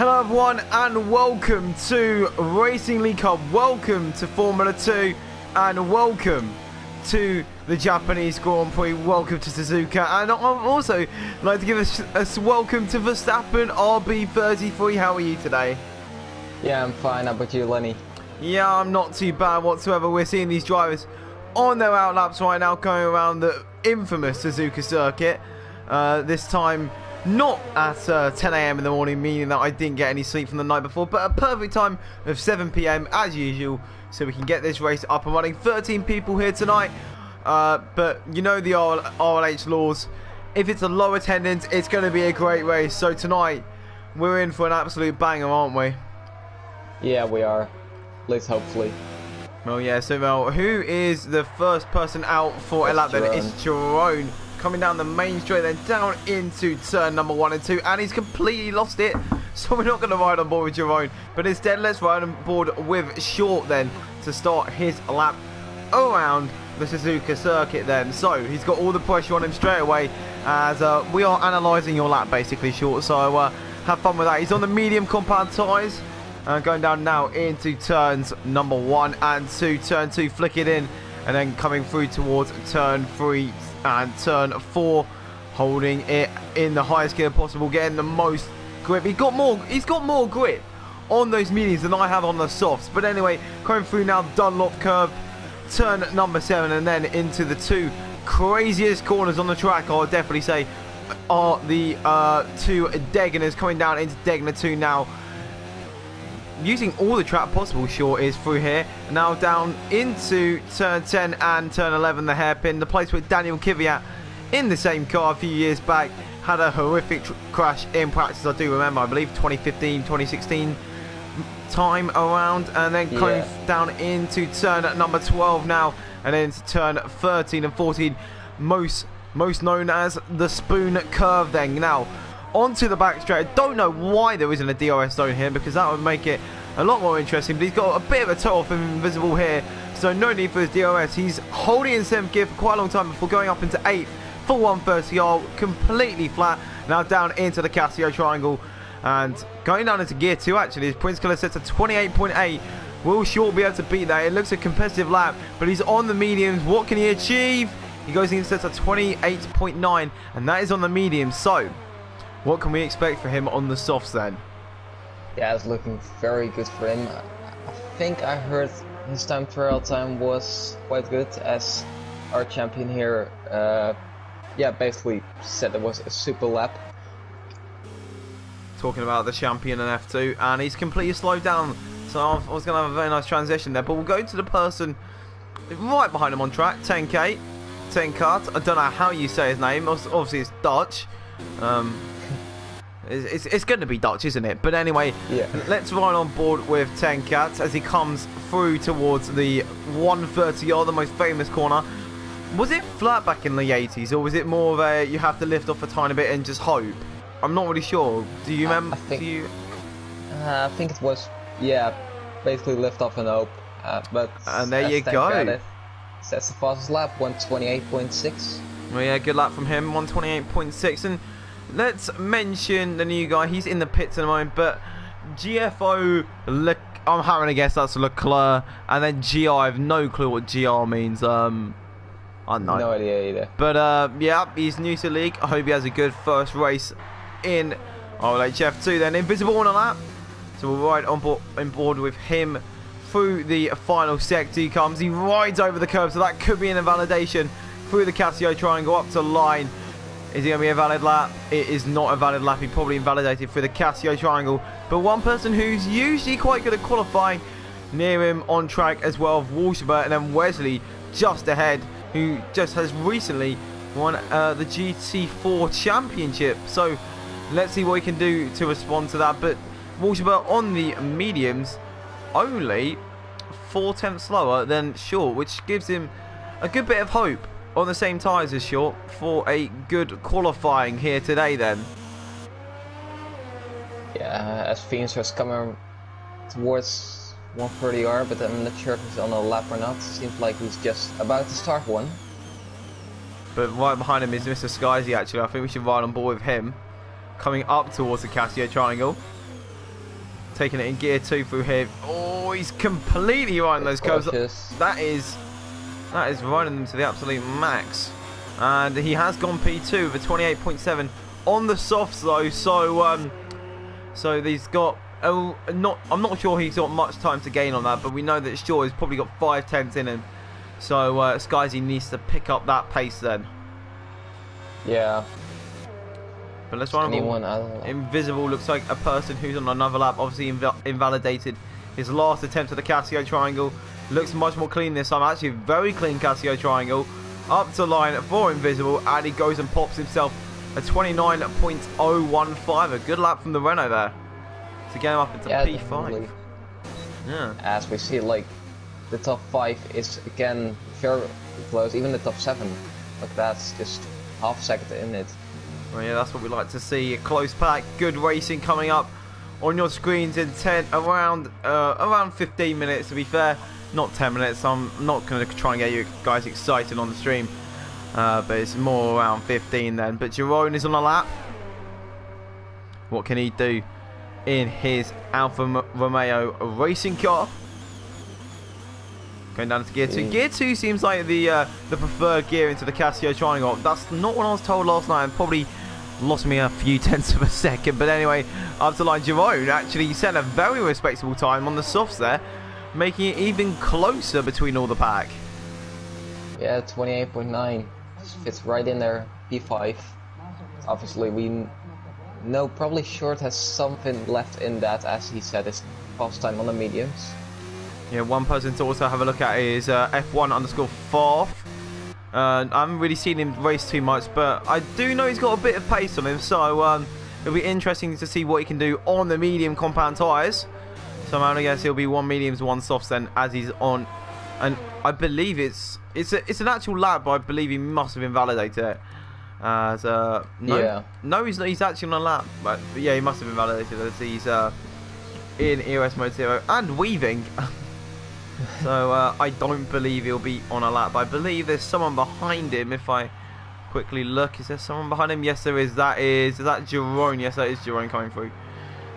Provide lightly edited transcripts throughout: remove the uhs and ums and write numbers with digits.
Hello everyone and welcome to Racing League Cup, welcome to Formula 2 and welcome to the Japanese Grand Prix, welcome to Suzuka, and I'd also like to give us welcome to Verstappen RB33. How are you today? Yeah, I'm fine. How about you, Lenny? Yeah, I'm not too bad whatsoever. We're seeing these drivers on their outlaps right now going around the infamous Suzuka circuit, this time not at 10 AM in the morning, meaning that I didn't get any sleep from the night before, but a perfect time of 7 PM as usual, so we can get this race up and running. 13 people here tonight, but you know the RLH laws. If it's a low attendance, it's going to be a great race. So tonight, we're in for an absolute banger, aren't we? Yeah, we are. At least hopefully. Well, yeah, so well, who is the first person out for a lap then? It's Jerome. Coming down the main straight, then down into turn number 1 and 2, and he's completely lost it. So we're not going to ride on board with Jerome, but instead let's ride on board with Short then to start his lap around the Suzuka circuit then. So he's got all the pressure on him straight away as we are analysing your lap basically, Short. So have fun with that. He's on the medium compound tyres. Going down now into turns number 1 and 2. Turn 2, flick it in, and then coming through towards turn 3 and turn 4, holding it in the highest gear possible, getting the most grip. He's got more grip on those mediums than I have on the softs. But anyway, coming through now Dunlop curve, turn number 7, and then into the 2 craziest corners on the track, I would definitely say, are the 2 Degeners. Coming down into Degener 2 now, using all the track possible. Short is through here. Now down into turn 10 and turn 11, the hairpin, the place where Daniel Kvyat in the same car a few years back had a horrific crash in practice. I do remember, I believe 2015, 2016 time around. And then coming down into turn number 12 now, and then into turn 13 and 14, most known as the spoon curve then. Now onto the back straight. I don't know why there isn't a DRS zone here, because that would make it a lot more interesting, but he's got a bit of a toe off him invisible here, so no need for his DRS. He's holding in 7th gear for quite a long time before going up into 8th for 130R, completely flat. Now down into the Casio triangle and going down into gear 2 actually. His Prince Killer sets a 28.8. Will Short be able to beat that? It looks a competitive lap, but he's on the mediums. What can he achieve? He goes in and sets a 28.9, and that is on the mediums. So what can we expect for him on the softs then? Yeah, it's looking very good for him. I think I heard his time trial time was quite good, as our champion here basically said it was a super lap. Talking about the champion in F2, and he's completely slowed down, so I was going to have a very nice transition there, but we'll go to the person right behind him on track, 10K, 10 Cut. I don't know how you say his name, obviously it's Dutch. It's going to be Dutch, isn't it? But anyway, yeah, let's ride on board with 10 Cats as he comes through towards the 130R, the most famous corner. Was it flat back in the 80s, or was it more of a you have to lift off a tiny bit and just hope? I'm not really sure. Do you remember? I think it was, yeah, basically lift off and hope. And there you go. That's the fastest lap, 128.6. Well, yeah, good lap from him, 128.6. And let's mention the new guy. He's in the pits at the moment, but GFO, I'm having a guess that's Leclerc, and then GR, I have no clue what GR means. I don't know. No idea either. But yeah, he's new to the league. I hope he has a good first race in RLH F2 then. Invisible on a lap, so we'll ride on board with him through the final sector. He comes, he rides over the curb, so that could be an invalidation through the Casio triangle up to line. Is it going to be a valid lap? It is not a valid lap. He probably invalidated for the Casio triangle. But one person who's usually quite good at qualifying near him on track as well, Walshaber, and then Wesley just ahead, who just has recently won the GT4 championship. So let's see what he can do to respond to that. But Walshaber on the mediums, only 4/10 slower than Short, which gives him a good bit of hope on the same tyres as Short for a good qualifying here today then. Yeah, as Phoenix was coming towards 130R, but I'm not sure if he's on a lap or not. Seems like he's just about to start one. But right behind him is Mr. Skyzy actually. I think we should ride on board with him. Coming up towards the Casio triangle. taking it in gear 2 through here. Oh, he's completely riding those curves. That is riding them to the absolute max. And he has gone P2 with a 28.7 on the softs though. So he's got I'm not sure he's got much time to gain on that, but we know that Shaw has probably got 5 tenths in him. So Skyzy needs to pick up that pace then. Yeah. But let's run Invisible looks like a person who's on another lap. Obviously invalidated his last attempt at the Casio triangle. Looks much more clean this time. Actually, very clean Casio triangle. Up to line for Invisible, and he goes and pops himself a 29.015. A good lap from the Renault there to get him up into P5. Definitely. Yeah. As we see, like, the top 5 is again very close. Even the top 7, like, that's just half a second in it. Well, yeah, that's what we like to see. A close pack, good racing coming up on your screens in around 15 minutes. To be fair, not 10 minutes. I'm not going to try and get you guys excited on the stream, but it's more around 15 then. But Jerome is on a lap. What can he do in his Alfa Romeo racing car? Going down to gear 2. Gear 2 seems like the preferred gear into the Casio triangle. That's not what I was told last night. And probably lost me a few tenths of a second. But anyway, up to line Jerome actually set a very respectable time on the softs there, making it even closer between all the pack. Yeah, 28.9 fits right in there. P5. Obviously, we know probably Short has something left in that, as he said, his fast time on the mediums. Yeah, one person to also have a look at is F1_4. I haven't really seen him race too much, but I do know he's got a bit of pace on him, so it'll be interesting to see what he can do on the medium compound tyres. So I'm gonna guess he'll be 1 mediums, 1 softs then, as he's on, and I believe it's an actual lap, but I believe he must have invalidated it. No, he's not. He's actually on a lap, but yeah, he must have invalidated it as he's in EOS mode 0 and weaving. So I don't believe he'll be on a lap. I believe there's someone behind him. If I quickly look, is there someone behind him? Yes, there is. Is that Jerome? Yes, that is Jerome coming through.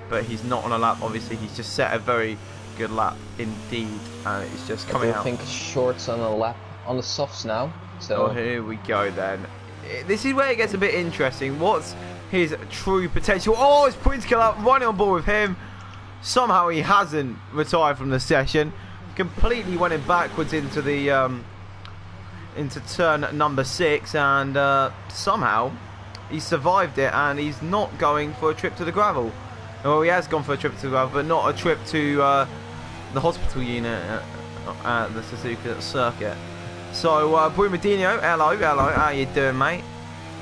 But he's not on a lap. Obviously, he's just set a very good lap indeed, and it's just coming out. I think Short's on a lap on the softs now. So here we go then. This is where it gets a bit interesting. What's his true potential? Oh, it's points kill out, running on board with him. Somehow he hasn't retired from the session. Completely went in backwards into the into turn number 6, and somehow he survived it, and he's not going for a trip to the gravel. Well, he has gone for a trip to the gravel, but not a trip to the hospital unit at the Suzuka circuit. So Brumadinho, hello, how you doing, mate?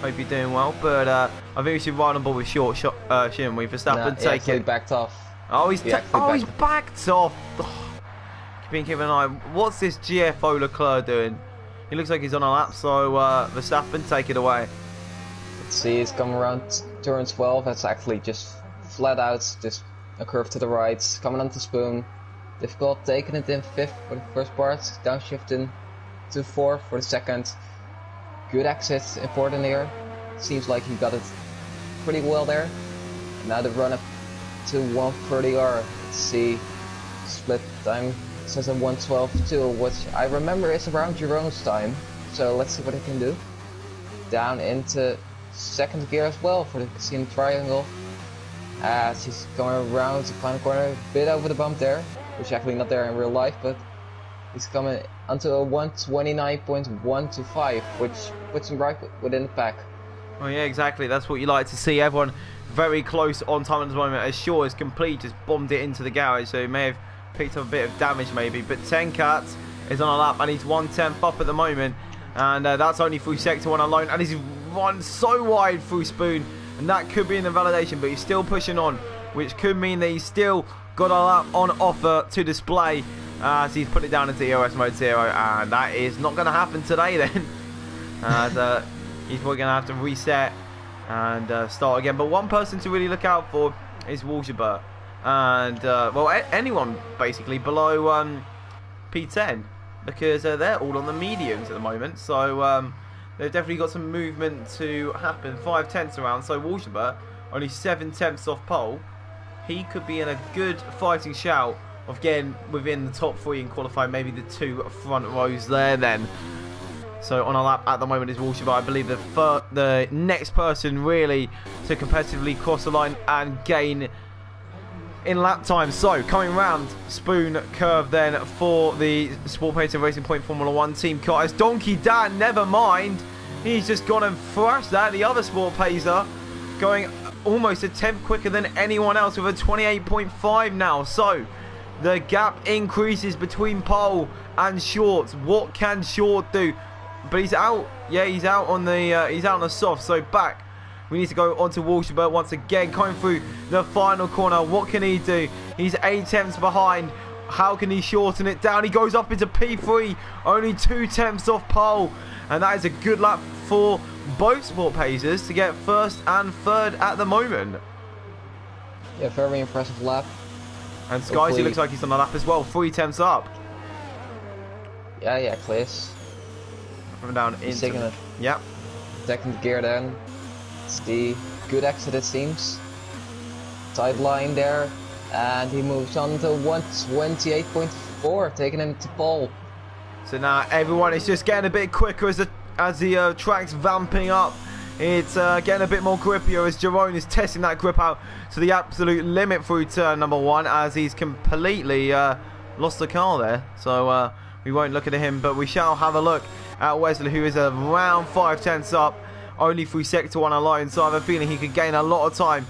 Hope you're doing well. But I think we should ride on board with Short, shouldn't we? Verstappen, take it. Backed off. Oh, he's backed off. Been keeping an eye. What's this GFO Leclerc doing? He looks like he's on a lap, so Verstappen, take it away. Let's see, he's coming around turn 12. That's actually just flat out, just a curve to the right, coming onto Spoon. Difficult, taking it in 5th for the first part, downshifting to 4th for the second. Good exit, important here. Seems like he got it pretty well there. And now the run up to 130R. Let's see, split time. It says a 112.2, which I remember is around Jerome's time. So let's see what he can do. Down into 2nd gear as well for the Casino Triangle. As he's going around the final corner, a bit over the bump there. Which is actually not there in real life, but he's coming onto a 129.125, which puts him right within the pack. Oh yeah, exactly. That's what you like to see. Everyone very close on time at the moment. As Shaw is complete, just bombed it into the garage, so he may have picked up a bit of damage maybe, but 10 Cats is on a lap and he's 1/10 up at the moment, and that's only through sector 1 alone, and he's run so wide through Spoon, and that could be in the validation, but he's still pushing on, which could mean that he's still got a lap on offer to display as he's put it down into EOS mode 0, and that is not going to happen today then, as he's probably going to have to reset and start again. But one person to really look out for is Walshabert. And well, anyone basically below P10, because they're all on the mediums at the moment, so they've definitely got some movement to happen. 5 tenths around, so Walshabert only 7 tenths off pole, he could be in a good fighting shout of getting within the top 3 in qualifying, maybe the 2 front rows there then. So on a lap at the moment is Walsh, but I believe the next person really to competitively cross the line and gain in lap time. So coming round, Spoon curve then for the Sport Pacer Racing Point Formula 1 team car. As Donkey Dan, never mind, he's just gone and thrashed that. The other Sport Pacer going almost a tenth quicker than anyone else with a 28.5 now. So the gap increases between pole and Short. What can Short do? But he's out. Yeah, he's out on the soft. So back. We need to go on to Walshaber once again, coming through the final corner. What can he do? He's 8 tenths behind. How can he shorten it down? He goes up into P3, only 2 tenths off pole. And that is a good lap for both Sport Pacers to get first and third at the moment. Yeah, very impressive lap. And Skies, looks like he's on the lap as well, 3 tenths up. Yeah, Clears. Coming down into yep. Second gear then. It's the good exit it seems. Tight line there. And he moves on to 128.4, taking him to pole. So now everyone is just getting a bit quicker as the track's vamping up. It's getting a bit more grippier as Jerome is testing that grip out to the absolute limit through turn number 1 as he's completely lost the car there. So we won't look at him, but we shall have a look at Wesley, who is around 5 tenths up, only through sector 1 alone. So I have a feeling he could gain a lot of time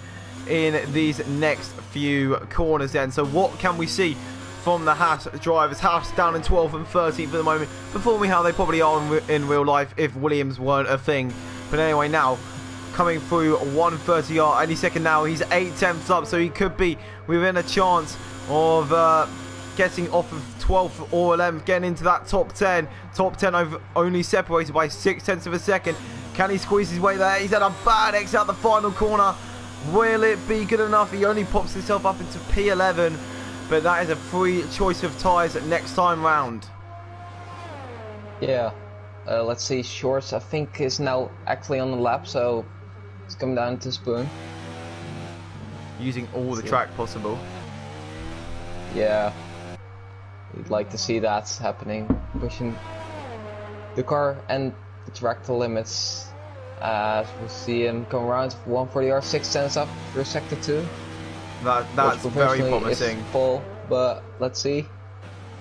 in these next few corners then. So what can we see from the Haas drivers? Haas down in 12th and 13th for the moment, performing how they probably are in real life if Williams weren't a thing. But anyway, now coming through 130R any second now. He's 8 tenths up, so he could be within a chance of getting off of 12th or 11th, getting into that top 10. Top 10 only separated by 6 tenths of a second. Can he squeeze his way there? He's had a bad exit out the final corner. Will it be good enough? He only pops himself up into P11, but that is a free choice of tyres next time round. Yeah, let's see. Shorts, I think, is now actually on the lap, so it's coming down to Spoon. Using all the track possible. Yeah, we'd like to see that happening, pushing the car and the track to limits. We'll see him come around 140R, 6 tenths up through sector 2. That's very promising. Is full, but let's see.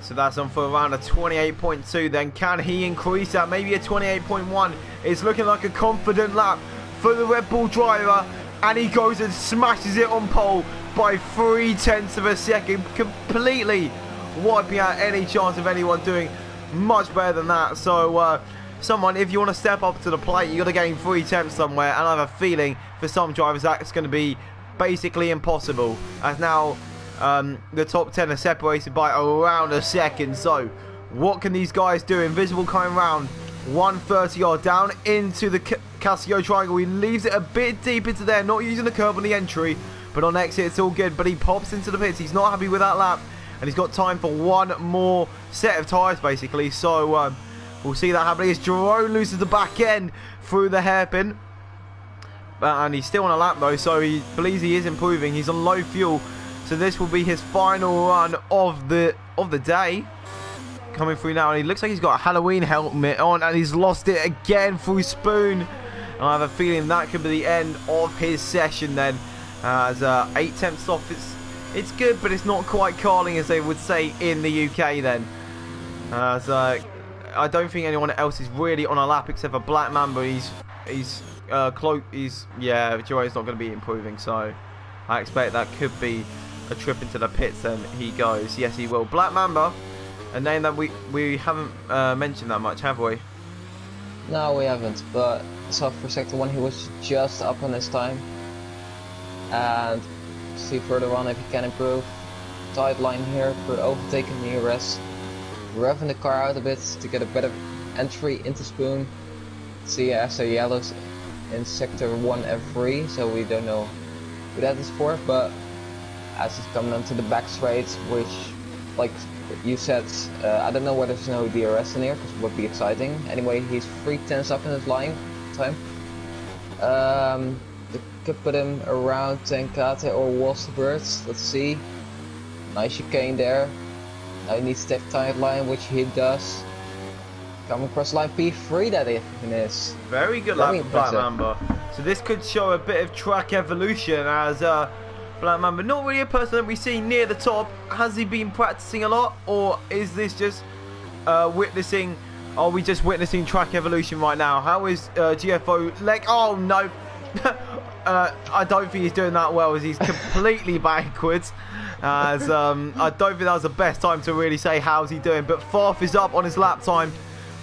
So that's on for around a 28.2 then. Can he increase that? Maybe a 28.1. It's looking like a confident lap for the Red Bull driver. And he goes and smashes it on pole by 3 tenths of a second. Completely wiping out any chance of anyone doing much better than that. So someone, if you want to step up to the plate, you've got to gain 3 tenths somewhere. And I have a feeling for some drivers that's going to be basically impossible. As now the top 10 are separated by around a second. So what can these guys do? Invisible coming round 130R down into the Casio triangle. He leaves it a bit deep into there, not using the curb on the entry, but on exit it's all good. But he pops into the pits. He's not happy with that lap, and he's got time for one more set of tyres basically. So we'll see that happening as Jerome loses the back end through the hairpin. And he's still on a lap though, so he believes he is improving. He's on low fuel, so this will be his final run of the day. Coming through now, and he looks like he's got a Halloween helmet on, and he's lost it again through Spoon. And I have a feeling that could be the end of his session then. As 8 tenths off, it's good, but it's not quite carling as they would say in the UK then. As I don't think anyone else is really on a lap except for Black Mamba. He's yeah, Joey's not going to be improving, so I expect that could be a trip into the pits. Then he goes, yes, he will. Black Mamba, a name that we haven't mentioned that much, have we? No, we haven't. But so for sector 1, he was just up on his time, and see further on if he can improve. Tight line here for overtaking the ERS, revving the car out a bit to get a better entry into Spoon. See, so yellows in sector 1 and 3, so we don't know who that is for, but as he's coming onto the back straight, which, like you said, I don't know whether there's no DRS in here, because it would be exciting. Anyway, he's 3 tenths up in his line time. they could put him around Tenkate or Wolfsburg. Let's see. Nice chicane there. Now he needs to take tight line, which he does. Coming across line P3 that even is. Very good lap for Black Mamba. So this could show a bit of track evolution as Black Mamba, not really a person that we see near the top. Has he been practicing a lot, or is this just witnessing? Are we just witnessing track evolution right now? How is GFO leg? Oh no, I don't think he's doing that well as he's completely backwards. As I don't think that was the best time to really say how's he doing. But Farf is up on his lap time.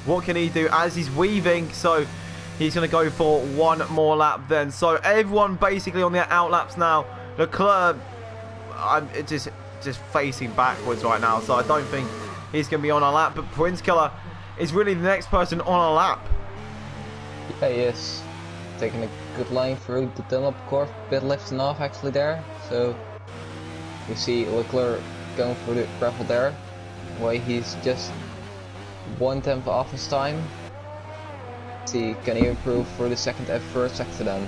What can he do as he's weaving? So he's going to go for one more lap then. So everyone basically on their out laps now. Leclerc, just facing backwards right now. So I don't think he's going to be on a lap. But Prince Killer is really the next person on a lap. Yeah, he is. Taking a good line through the Dunlop curve. Bit lifting off actually there. So we see Leclerc going through the gravel there. Why he's just 1/10 off his time. See, can he improve for the second and first sector then?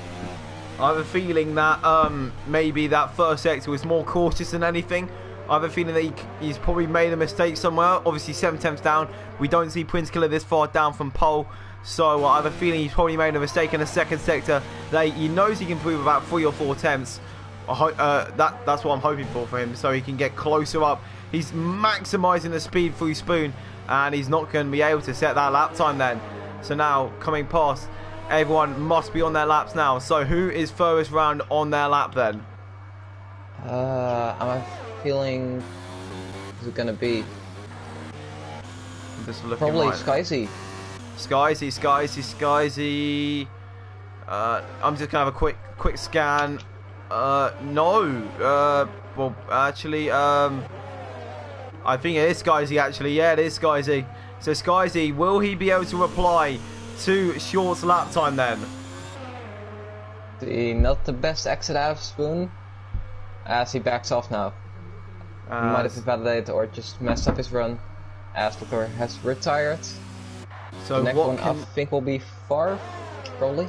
I have a feeling that maybe that first sector was more cautious than anything. I have a feeling that he's probably made a mistake somewhere. Obviously 7/10 down. We don't see Prince Killer this far down from pole. So I have a feeling he's probably made a mistake in the second sector. That he knows he can improve about 3 or 4 tenths. That's what I'm hoping for him, so he can get closer up. He's maximising the speed through Spoon, and he's not going to be able to set that lap time then. So now, coming past, everyone must be on their laps now. So who is furthest round on their lap then? I'm feeling, who's it going to be? Just looking probably right. Skyzy. Skyzy. I'm just going to have a quick scan. No. Well, actually, I think it is Skyzy, actually. Yeah, it is Skyzy. So, Skyzy, will he be able to reply to Short's lap time then? Not the best exit out of Spoon, as he backs off now. He might have invalidated or just messed up his run, as Leclerc has retired. So the next one I think will be Favre, probably.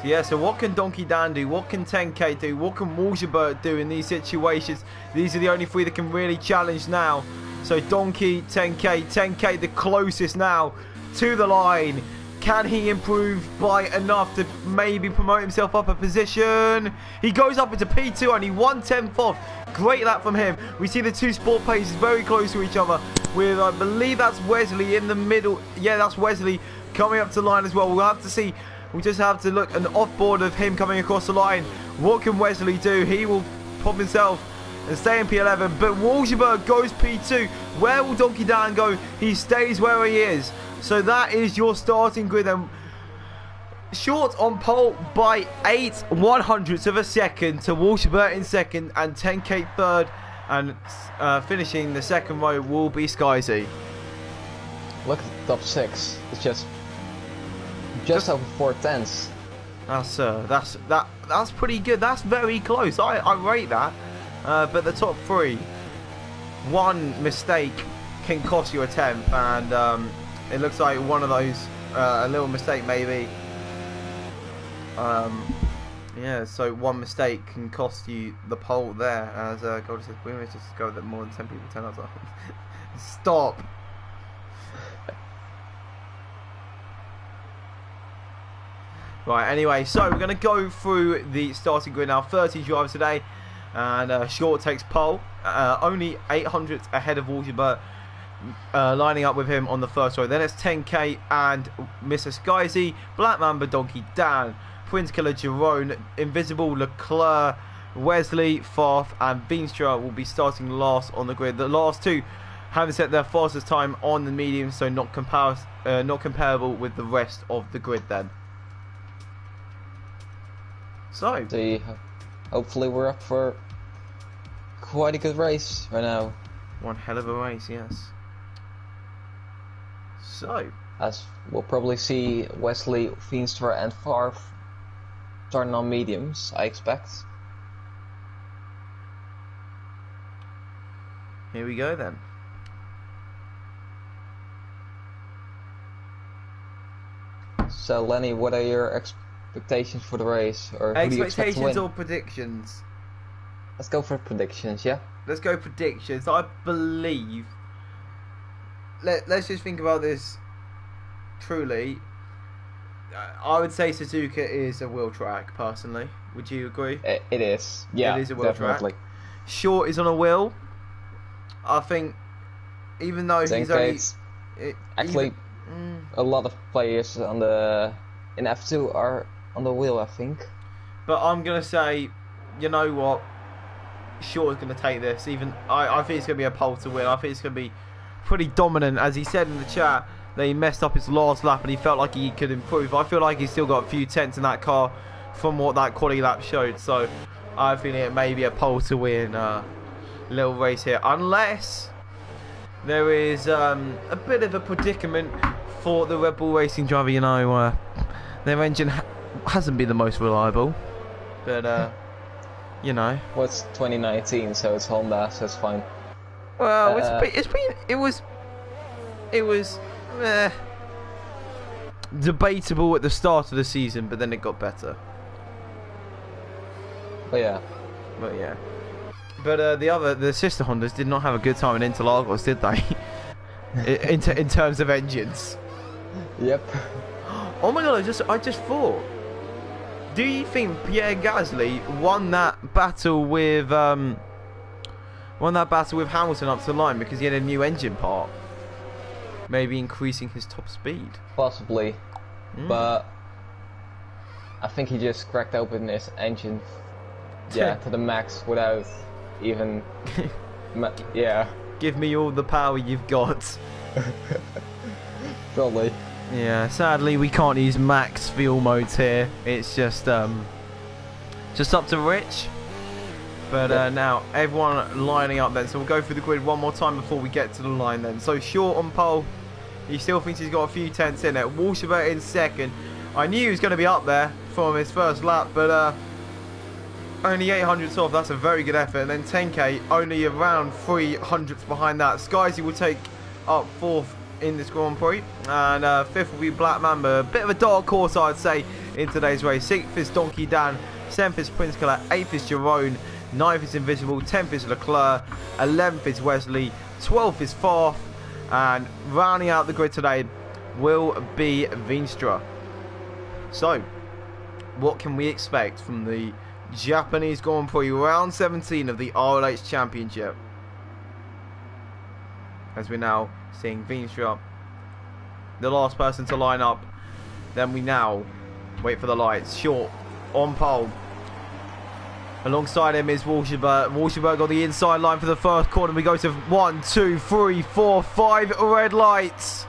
Yeah, so what can Donkey Dan do? What can 10K do? What can Wolfsburg do in these situations? These are the only three that can really challenge now. So Donkey, 10K the closest now to the line. Can he improve by enough to maybe promote himself up a position? He goes up into P2, only 1/10 off. Great lap from him. We see the two sport paces very close to each other. With, I believe that's Wesley in the middle. Yeah, that's Wesley coming up to the line as well. We'll have to see. We'll just have to look an off-board of him coming across the line. What can Wesley do? He will pop himself and stay in P11. But Wolfsburg goes P2. Where will Donkey Dan go? He stays where he is. So that is your starting grid. And Short on pole by 0.08 of a second to Wolfsburg in second and 10K third. And finishing the second row will be Skyzy. Look at the top 6. It's just over 4 tenths. That's pretty good. That's very close. I rate that. But the top 3, one mistake can cost you a tenth, and it looks like one of those, a little mistake maybe. Yeah, so one mistake can cost you the pole there. As God says, we must just go that more than 10 people turn up. Stop. Right, anyway, so we're going to go through the starting grid now. 30 drivers today, and Short takes pole. Only 800 ahead of Wolfsburg, lining up with him on the first row. Then it's 10K and Mr. Skyzy, Black Mamba, Donkey Dan, Prince Killer, Jerome, Invisible, Leclerc, Wesley, Farf, and Beanstra will be starting last on the grid. The last two haven't set their fastest time on the medium, so not comparable with the rest of the grid then. So, hopefully we're up for quite a good race right now. One hell of a race, yes. So, as we'll probably see Wesley, Feenstra and Favre starting on mediums, I expect. Here we go then. So Lenny, what are your expectations expectations for the race, or who do you expect to Expectations win? or predictions? Let's go for predictions, yeah? Let's go predictions. I believe. Let's just think about this truly. I would say Suzuka is a wheel track, personally. Would you agree? It is. Yeah, it is a wheel definitely. track. Short is on a wheel. I think, even though he's only... Actually, a lot of players in F2 are on the wheel, I think. But I'm going to say, you know what? Short is going to take this. I think it's going to be a pole to win. I think it's going to be pretty dominant. As he said in the chat, that he messed up his last lap and he felt like he could improve. I feel like he's still got a few tenths in that car from what that quality lap showed. So I think it may be a pole to win little race here. Unless there is a bit of a predicament for the Red Bull Racing driver. You know, their engine hasn't been the most reliable. But, you know. Well, it's 2019, so it's Honda, so it's fine. Well, it was debatable at the start of the season, but then it got better. But yeah. But the sister Hondas did not have a good time in Interlagos, did they? in terms of engines. Yep. Oh my god! I just thought. Do you think Pierre Gasly won that battle with Hamilton up to the line because he had a new engine part? Maybe increasing his top speed. Possibly, but I think he just cracked open his engine, to the max without even, Give me all the power you've got. Probably. Yeah, sadly we can't use max fuel modes here. It's just up to Rich. But now everyone lining up then. So we'll go through the grid one more time before we get to the line then. So Short on pole. He still thinks he's got a few tenths in it. Walshaber in second. I knew he was going to be up there from his first lap, but only 800ths off. That's a very good effort. And then 10k, only around 300ths behind that. Skyzy will take up fourth in this Grand Prix. And fifth will be Black Mamba. A bit of a dark horse, I'd say, in today's race. Sixth is Donkey Dan. Seventh is Prince Killer. Eighth is Jerome. Ninth is Invisible. 10th is Leclerc. 11th is Wesley. 12th is Farf. And rounding out the grid today will be Veenstra. So, what can we expect from the Japanese Grand Prix round 17 of the RLH Championship? As we're now seeing Veenstra, the last person to line up. Then we now wait for the lights. Short on pole. Alongside him is Walshaber. Walshaber on the inside line for the first corner. We go to 1, 2, 3, 4, 5 red lights.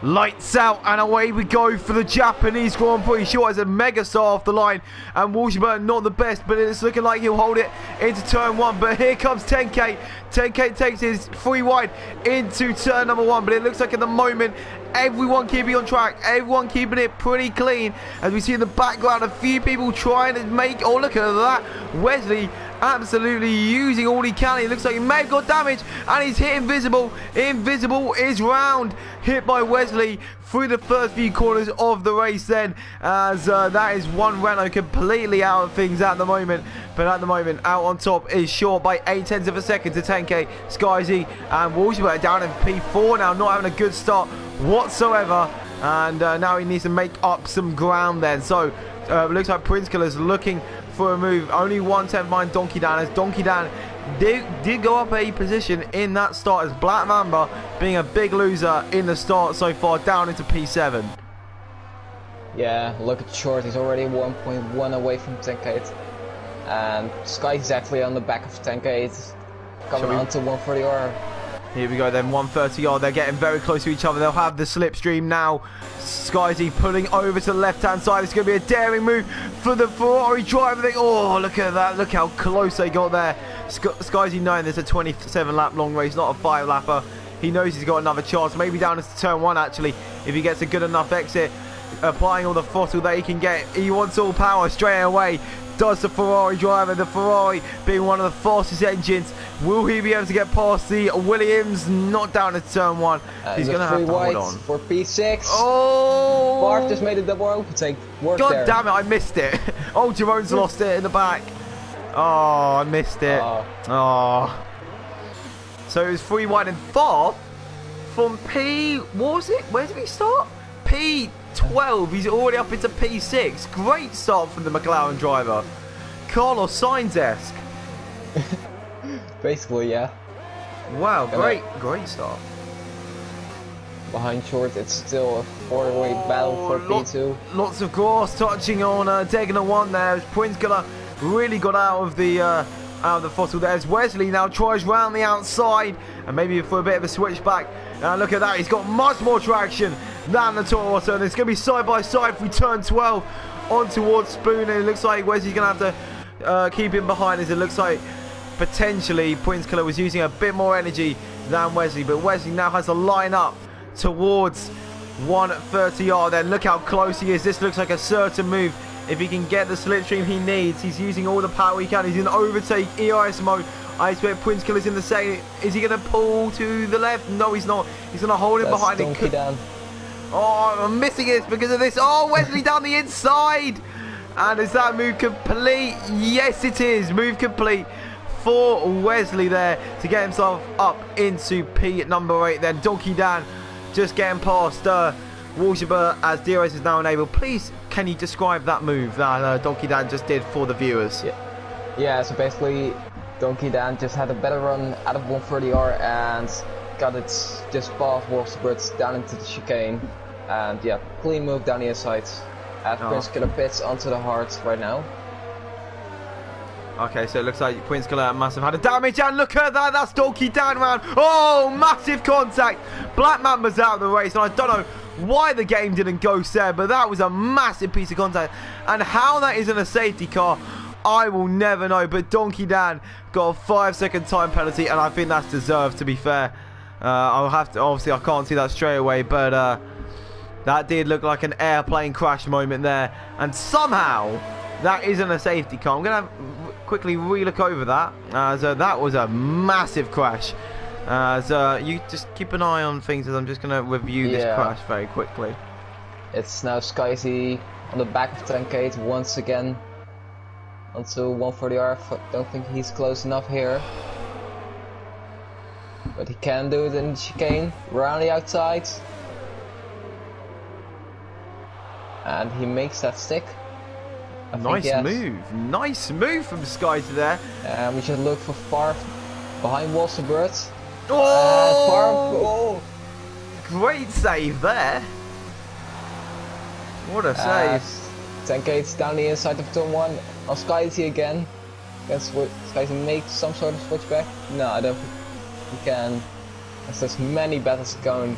Lights out and away we go for the Japanese Grand Prix. Short has a mega star off the line and Walshaber not the best, but it's looking like he'll hold it into turn 1. But here comes 10k. 10k takes his 3 wide into turn number 1, but it looks like at the moment everyone keeping on track, everyone keeping it pretty clean. As we see in the background a few people trying to make, oh look at that, Wesley absolutely using all he can. It looks like he may have got damage and he's hit Invisible. Invisible is round, hit by Wesley through the first few corners of the race then, as that is one Renault completely out of things at the moment. But at the moment out on top is Short by 0.8 of a second to 10k. Skyzy and Walshaber down in P4 now, not having a good start whatsoever, and now he needs to make up some ground then. So looks like Prince Killer's looking for a move. Only 1/10 behind Donkey Dan, as Donkey Dan did go up a position in that start, as Black Mamba being a big loser in the start so far, down into P7. Yeah, look at Short, he's already 1.1 away from 10k, and Sky is actually on the back of 10k, coming on to 140R. Here we go then, 130R. They're getting very close to each other. They'll have the slipstream now. Skyzy pulling over to the left-hand side. It's going to be a daring move for the Ferrari driver. Oh, look at that. Look how close they got there. Skyzy knowing there's a 27-lap long race, not a 5-lapper. He knows he's got another chance. Maybe down into turn 1, actually, if he gets a good enough exit. applying all the throttle that he can get. He wants all power straight away. Does the Ferrari driver. The Ferrari being one of the fastest engines. Will he be able to get past the Williams? Not down to turn 1. He's going to have to hold on. For P6. Oh! Bart just made a double overtake. God damn it, I missed it. Oh, Jerome's lost it in the back. Oh, I missed it. Oh. So it was 3 wide and 4 from P... What was it? Where did we start? P12. He's already up into P6. Great start from the McLaren driver. Carlos Sainz-esque. Basically, yeah. Wow, great start. Behind short, it's still a 4-way battle for P2. Lots of grass touching on Degner 1 there. Pointscola really got out of the throttle there. As Wesley now tries round the outside and maybe for a bit of a switchback. Look at that, he's got much more traction than the Toro. And it's going to be side by side if we turn 12 on towards Spoon. And it looks like Wesley's going to have to keep him behind, as it looks like potentially Pointscola was using a bit more energy than Wesley. But Wesley now has to line up towards 130R. Then look how close he is. This looks like a certain move. If he can get the slipstream he needs, he's using all the power he can. He's in overtake EIS mode. I expect Pointscola in the same. Is he going to pull to the left? No, he's not. He's going to hold him behind it. Down. Oh, I'm missing it because of this. Oh, Wesley down the inside. And is that move complete? Yes, it is. Move complete for Wesley there to get himself up into P number 8. Then Donkey Dan just getting past Walshaber as DRS is now enabled. Please, can you describe that move that Donkey Dan just did for the viewers? Yeah, so basically Donkey Dan just had a better run out of 130R and got it just past Walshaber down into the chicane. And yeah, clean move down the inside. As Pointscola pits onto the hard right now. Okay, so it looks like Pointscola must have had a damage, and look at that, that's Donkey Dan round. Oh, massive contact. Black Mamba's out of the race, and I don't know why the game didn't go there, but that was a massive piece of contact. And how that isn't a safety car, I will never know. But Donkey Dan got a 5-second time penalty, and I think that's deserved, to be fair. I'll have to, obviously I can't see that straight away, but that did look like an airplane crash moment there. And somehow that isn't a safety car. I'm going to quickly re-look over that. So that was a massive crash. So you just keep an eye on things, as I'm just going to review this crash very quickly. It's now Skyzy on the back of Tankate once again onto 140R. Don't think he's close enough here, but he can do it in the chicane around the outside, and he makes that stick. Nice move from Skyzy there. And we should look for far behind Walsabert. Oh! Great save there. What a save. Tankate's down the inside of turn 1 on Skyzy again. Guess what, Skyzy make some sort of switchback? No, I don't think he can. There's many battles going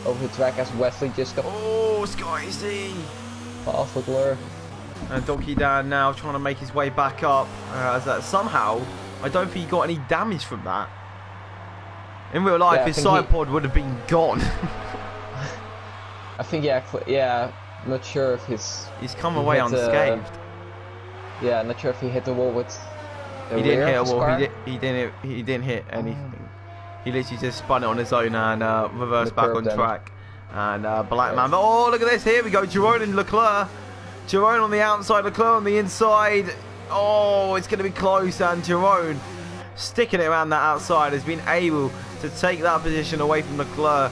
over the track as Wesley just got. Oh, Skyzy! Off with Lure. And Donkey Dan now trying to make his way back up. As that somehow, I don't think he got any damage from that. In real life, his side pod would have been gone. I think, I'm not sure if he's come away unscathed. Not sure if he hit the wall with the He didn't hit a wall. He didn't hit anything. He literally just spun it on his own and reversed back on track. And Black Man. Oh, look at this! Here we go. Jerome and Leclerc. Jerome on the outside, Leclerc on the inside. Oh, it's going to be close, and Jerome sticking it around that outside has been able to take that position away from Leclerc.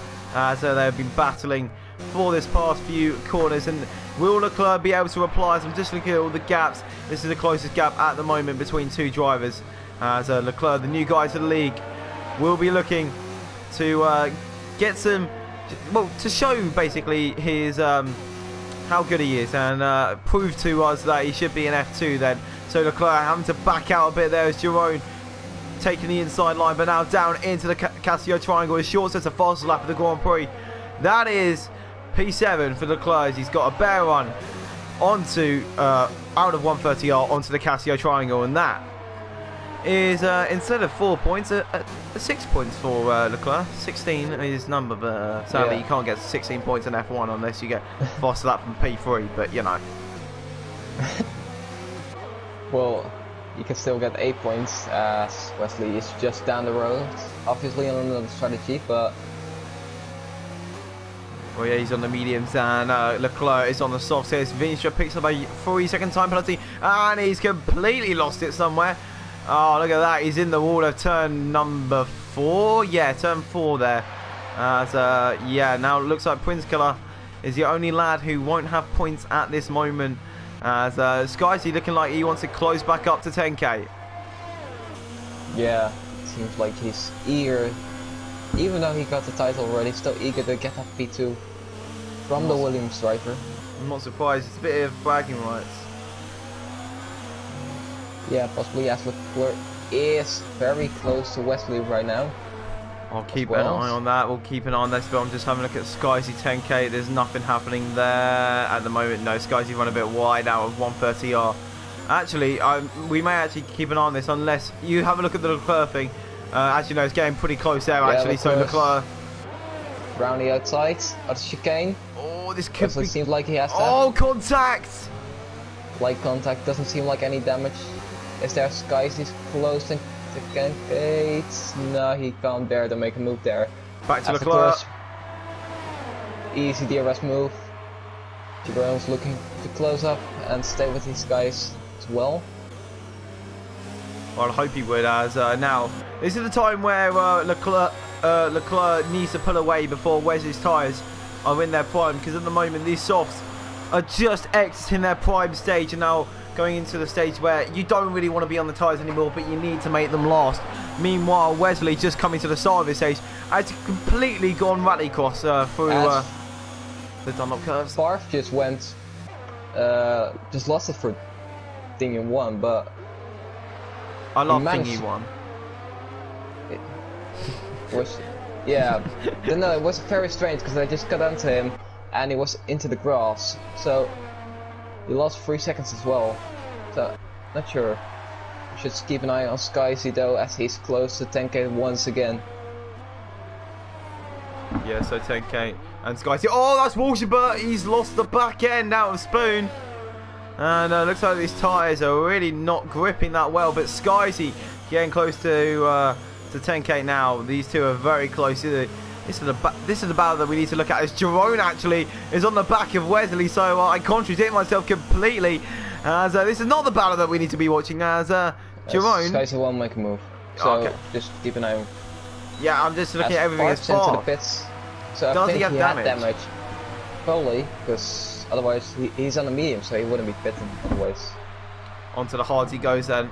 So they've been battling for this past few corners, and will Leclerc be able to reply? So I'm just looking at all the gaps. This is the closest gap at the moment between two drivers. So Leclerc, the new guy to the league, will be looking to get some, well, to show basically his how good he is, and prove to us that he should be an F2 then. So Leclerc having to back out a bit there as Jerome taking the inside line, but now down into the Casio triangle. His short sets a fastest lap of the Grand Prix. That is P7 for Leclerc. He's got a bear run onto out of 130R onto the Casio triangle, and that is instead of 4 points, 6 points for Leclerc. 16 is his number, but sadly you can't get 16 points in F1 unless you get fast lap from P3. But you know. Well, you can still get 8 points as Wesley is just down the road, obviously on another strategy, but... Well, yeah, he's on the mediums and Leclerc is on the softs here. Vinstra picks up a 3-second time penalty and he's completely lost it somewhere. Oh, look at that. He's in the wall of turn number 4. Yeah, turn 4 there. Yeah, now it looks like Prince Killer is the only lad who won't have points at this moment. As Skyzy looking like he wants to close back up to 10k. Yeah, seems like he's eager. Even though he got the title already, still eager to get that P2 from the Williams driver. I'm not surprised. It's a bit of bragging rights. Yeah, possibly as Leclerc is very close to Wesley right now. I'll keep an eye on that. We'll keep an eye on this, but I'm just having a look at Skyzy 10k. There's nothing happening there at the moment. No, Skyzy run a bit wide out of 130R. Actually, we may actually keep an eye on this unless you have a look at the Leclerc thing. As you know, it's getting pretty close there actually. So Leclerc round the outside of the chicane. Oh, this could be... seems like he has that. Oh, contact! Light contact, doesn't seem like any damage. Is there Skyzy's close to the gates? No, he can't dare to make a move there. Back to Leclerc. Easy DRS move. Jerome's looking to close up and stay with these guys as well. Well, I hope he would, as now this is the time where Leclerc needs to pull away before Wesley's tyres are in their prime, because at the moment these softs are just exiting their prime stage and now going into the stage where you don't really want to be on the tyres anymore, but you need to make them last. Meanwhile, Wesley just coming to the start of this stage has completely gone rallycross through the Dunlop curves. Barth just went, just lost it for thing in 1, but I love thingy 1. It was, yeah, no, it was very strange because I just got onto him and he was into the grass, so he lost 3 seconds as well. So, not sure. We should keep an eye on Skyzy though, as he's close to 10k once again. Yeah, so 10k and Skyzy. Oh, that's Walshaber. He's lost the back end out of Spoon. And looks like these tyres are really not gripping that well, but Skyzy getting close to 10k now. These two are very close. This is the battle that we need to look at. As Jerome actually is on the back of Wesley, so I contradict myself completely. As this is not the battle that we need to be watching. As Jerome, Skyzy won't make a move, so just keep an eye on. Yeah, I'm just looking at everything as far. Into the pits, so I think he had damage. Probably because. Otherwise, he's on the medium, so he wouldn't be pitting otherwise. Onto the hards he goes then,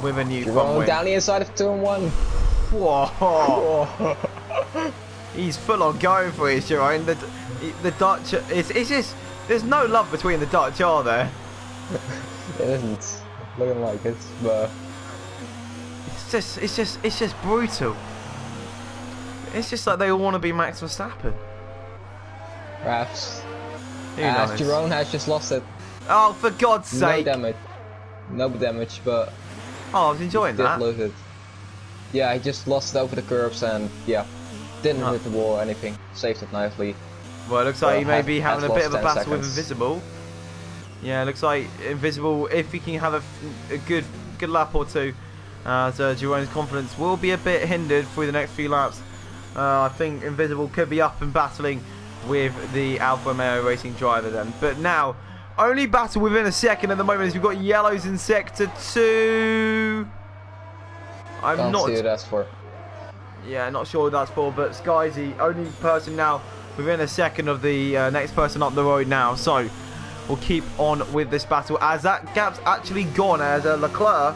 with a new front wing. Down the inside of 2 and 1. Whoa! He's full on going for it, Jerome. The Dutch, it's just, there's no love between the Dutch, are there? It isn't looking like it, but it's just brutal. It's just like they all want to be Max Verstappen. Perhaps. Jerome has just lost it. Oh, for God's sake! No damage, but oh, I was enjoying that. Lose it. Yeah, he just lost it over the curbs and yeah, didn't hit the wall or anything. Saved it nicely. Well, it looks like he may be having a bit of a battle with Invisible. Yeah, it looks like Invisible, if he can have a good lap or two, so Jerome's confidence will be a bit hindered through the next few laps. I think Invisible could be up and battling with the Alfa Romeo Racing driver then. But now, only battle within a second at the moment is we've got yellows in sector 2. I'm not see what that's for. Yeah, not sure what that's for, but Skyzy, only person now within a second of the next person up the road now. So, we'll keep on with this battle as that gap's actually gone, as Leclerc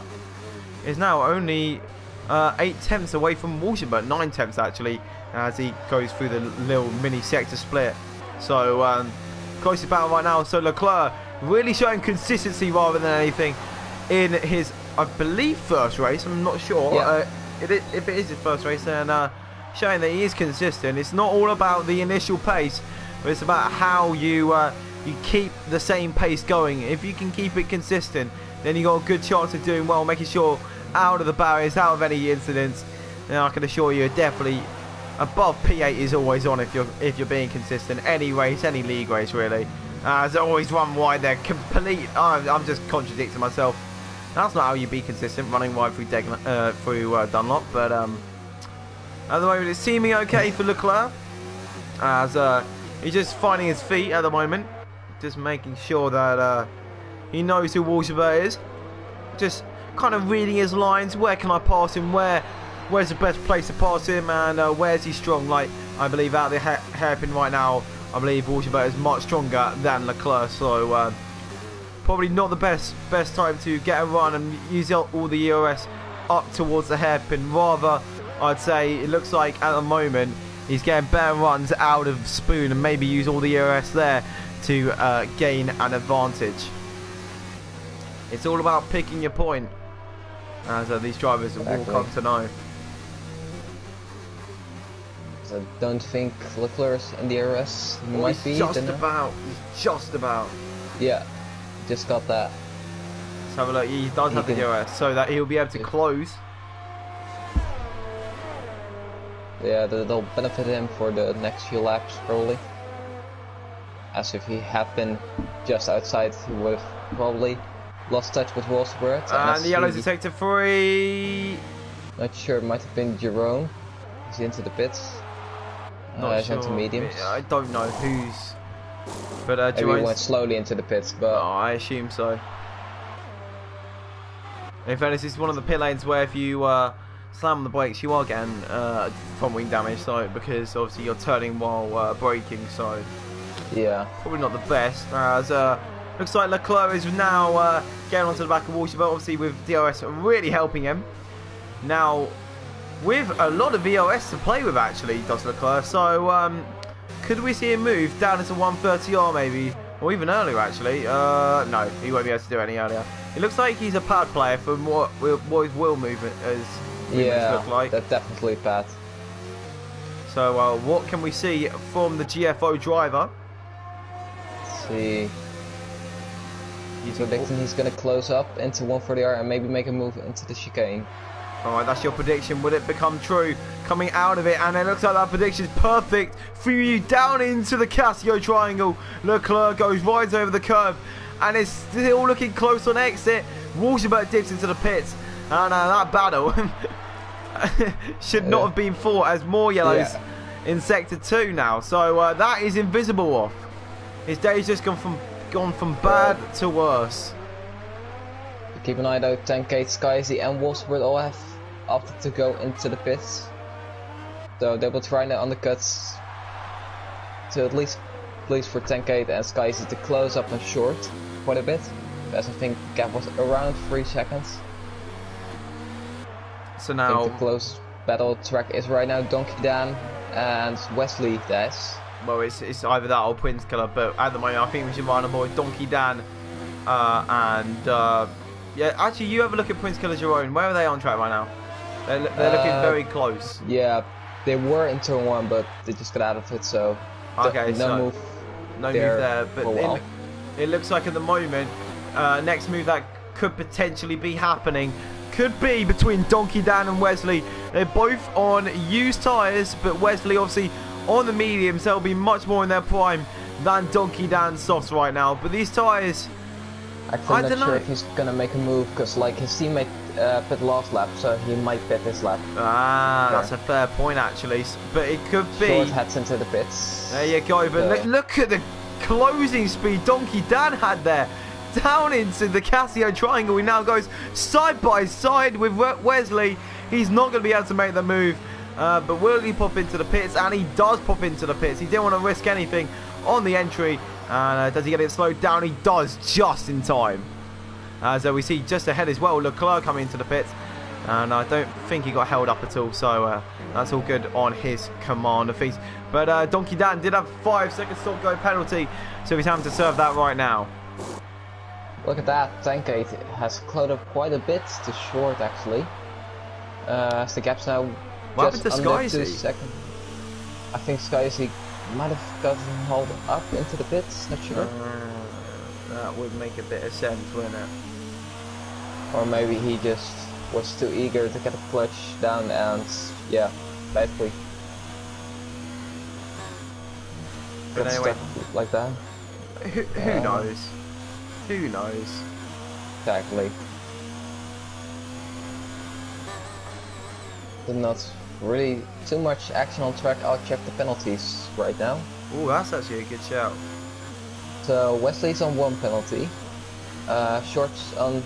is now only 8 tenths away from Walshaber, 9 tenths actually, as he goes through the little mini sector split. So closest battle right now. So Leclerc really showing consistency rather than anything in his, I believe, first race. I'm not sure. Yeah. If it is his first race, then showing that he is consistent. It's not all about the initial pace, but it's about how you keep the same pace going. If you can keep it consistent, then you got a good chance of doing well, making sure out of the barriers, out of any incidents. And I can assure you, definitely above P8 is always on if you're being consistent. Any race, any league race, really. As I always run wide, they're complete. I'm just contradicting myself. That's not how you be consistent, running wide through Dunlop. But at the moment, it's seeming okay for Leclerc, as he's just finding his feet at the moment, just making sure that he knows who Walshaber is. Just kind of reading his lines. Where can I pass him? Where's the best place to pass him? And where's he strong? Like, I believe out of the hairpin right now, I believe Walshaber is much stronger than Leclerc. So probably not the best time to get a run and use all the ERS up towards the hairpin. Rather, I'd say it looks like at the moment he's getting better runs out of Spoon and maybe use all the ERS there to gain an advantage. It's all about picking your point, as these drivers will come to know. I don't think Leclerc's in the ERS. Might be. Just about. Just about. Yeah, just got that. Let's have a look. He does have the DRS, so that he'll be able to close. Yeah, that'll benefit him for the next few laps, probably. As if he had been just outside, he would have probably lost touch with Wolfsburg. And the yellow's in sector 3. Not sure, it might have been Jerome. He's into the pits. Not sure. Into mediums. I don't know who's. But maybe he went slowly into the pits, but I assume so. In fairness, it's one of the pit lanes where if you slam on the brakes, you are getting front wing damage. So because obviously you're turning while braking, so yeah, probably not the best. As looks like Leclerc is now getting onto the back of Walshaber, obviously with DRS really helping him. Now, with a lot of VOS to play with, actually, does Leclerc. So, could we see him move down into 130R maybe? Or even earlier, actually. No, he won't be able to do any earlier. It looks like he's a pad player from what his wheel movement look like. That's definitely pad. So, what can we see from the GFO driver? Let's see. He's predicting he's going to close up into 140R and maybe make a move into the chicane. Alright, that's your prediction. Would it become true coming out of it? And it looks like that prediction is perfect for you down into the Casio triangle. Leclerc goes right over the curb and it's still looking close on exit. Walshaber dips into the pits. And that battle should not have been fought, as more yellows in sector 2 now. So that is invisible off. His day's just gone from bad to worse. Keep an eye though, 10K, Skyzy and Wolfsburg all have opted to go into the pits. So they will try to undercuts to at least for 10K and Skyzy to close up and short quite a bit. As I think gap was around 3 seconds. So now I think the close battle track is right now Donkey Dan and Wesley Dash. Well, it's either that or Prince Killer, but at the moment I think we should run avoid Donkey Dan yeah, actually, you have a look at Prince Killer Jerome. Where are they on track right now? They're looking very close. Yeah, they were in turn 1, but they just got out of it, so okay, no move there. But it looks like at the moment, next move that could potentially be happening could be between Donkey Dan and Wesley. They're both on used tyres, but Wesley obviously on the mediums. They'll be much more in their prime than Donkey Dan's softs right now. But these tyres, I'm not sure if he's gonna make a move, because like his teammate pit last lap, so he might pit this lap. That's a fair point actually, but it could be. Short heads into the pits. There you go, but look at the closing speed Donkey Dan had there. Down into the Casio triangle, he now goes side by side with Wesley. He's not going to be able to make the move, but will he pop into the pits? And he does pop into the pits. He didn't want to risk anything on the entry. And does he get it slowed down? He does, just in time. So we see just ahead as well, Leclerc coming into the pits. And I don't think he got held up at all. So that's all good on his command of things. But Donkey Dan did have 5 seconds stop go penalty. So he's having to serve that right now. Look at that, 10K has closed up quite a bit to short actually. As the gap's now what just happened to under Skyzy? 2 seconds. I think Skyzy might have gotten hauled up into the pits, not sure. That would make a bit of sense, wouldn't it? Or maybe he just was too eager to get a clutch down, and yeah, basically But got anyway, stuck like that. who knows? Who knows? Exactly. But not really too much action on track. I'll check the penalties right now. Oh, that's actually a good shout. So Wesley's on 1 penalty. Shorts on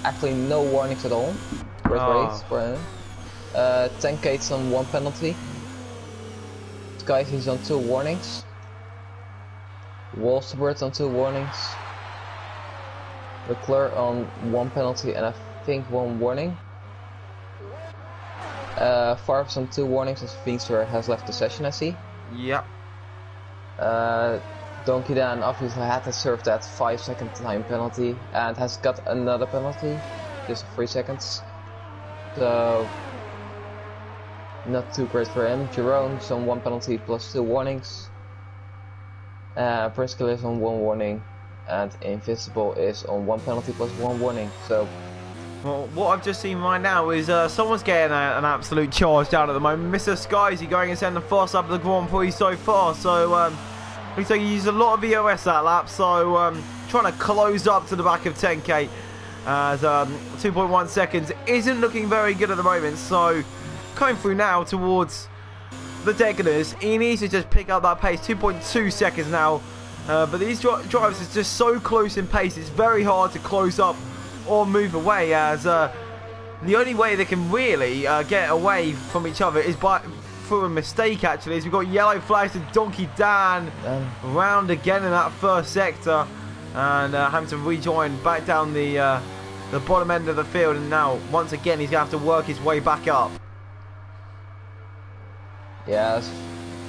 actually no warnings at all. Great race for him. 10K's on 1 penalty. Skysy's on 2 warnings. Wolfsburg on 2 warnings. Leclerc on 1 penalty and I think 1 warning. Favre's on 2 warnings as Finster has left the session, I see. Yep. Donkey Dan obviously had to serve that 5-second time penalty and has got another penalty, just 3 seconds. So not too great for him. Jerome's on 1 penalty plus 2 warnings. Priskil is on 1 warning, and Invisible is on 1 penalty plus 1 warning. So well, what I've just seen right now is someone's getting an absolute charge down at the moment. Mr. Skyzy going and sending the fast up the Grand Prix so far. So looks like he used a lot of EOS that lap. So trying to close up to the back of 10K as 2.1 seconds isn't looking very good at the moment. So coming through now towards the Degeners, he needs to just pick up that pace. 2.2 seconds now. But these drivers is just so close in pace. It's very hard to close up or move away, as the only way they can really get away from each other is through a mistake, actually, as we've got yellow flags to Donkey Dan round again in that first sector, and having to rejoin back down the bottom end of the field, and now once again he's going to have to work his way back up. yeah,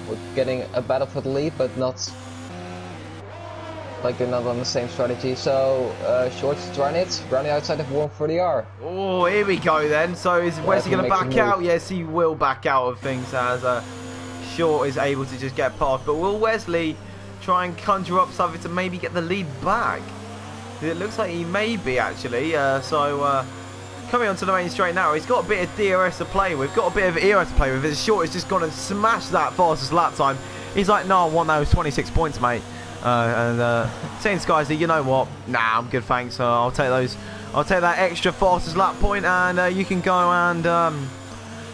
we're getting a battle for the lead, but not like they're not on the same strategy. So Short's trying it, running outside of 140R. Oh, here we go then. So is Wesley going to back out? Yes, he will back out of things as Short is able to just get past. But will Wesley try and conjure up something to maybe get the lead back? It looks like he may be, actually. Coming onto the main straight now, he's got a bit of DRS to play with, got a bit of ERS to play with. As Short has just gone and smashed that fastest lap time. He's like, no, I want those 26 points, mate. Saying Skyzy, you know what? Nah, I'm good, thanks. I'll take those. I'll take that extra fastest lap point, and you can go and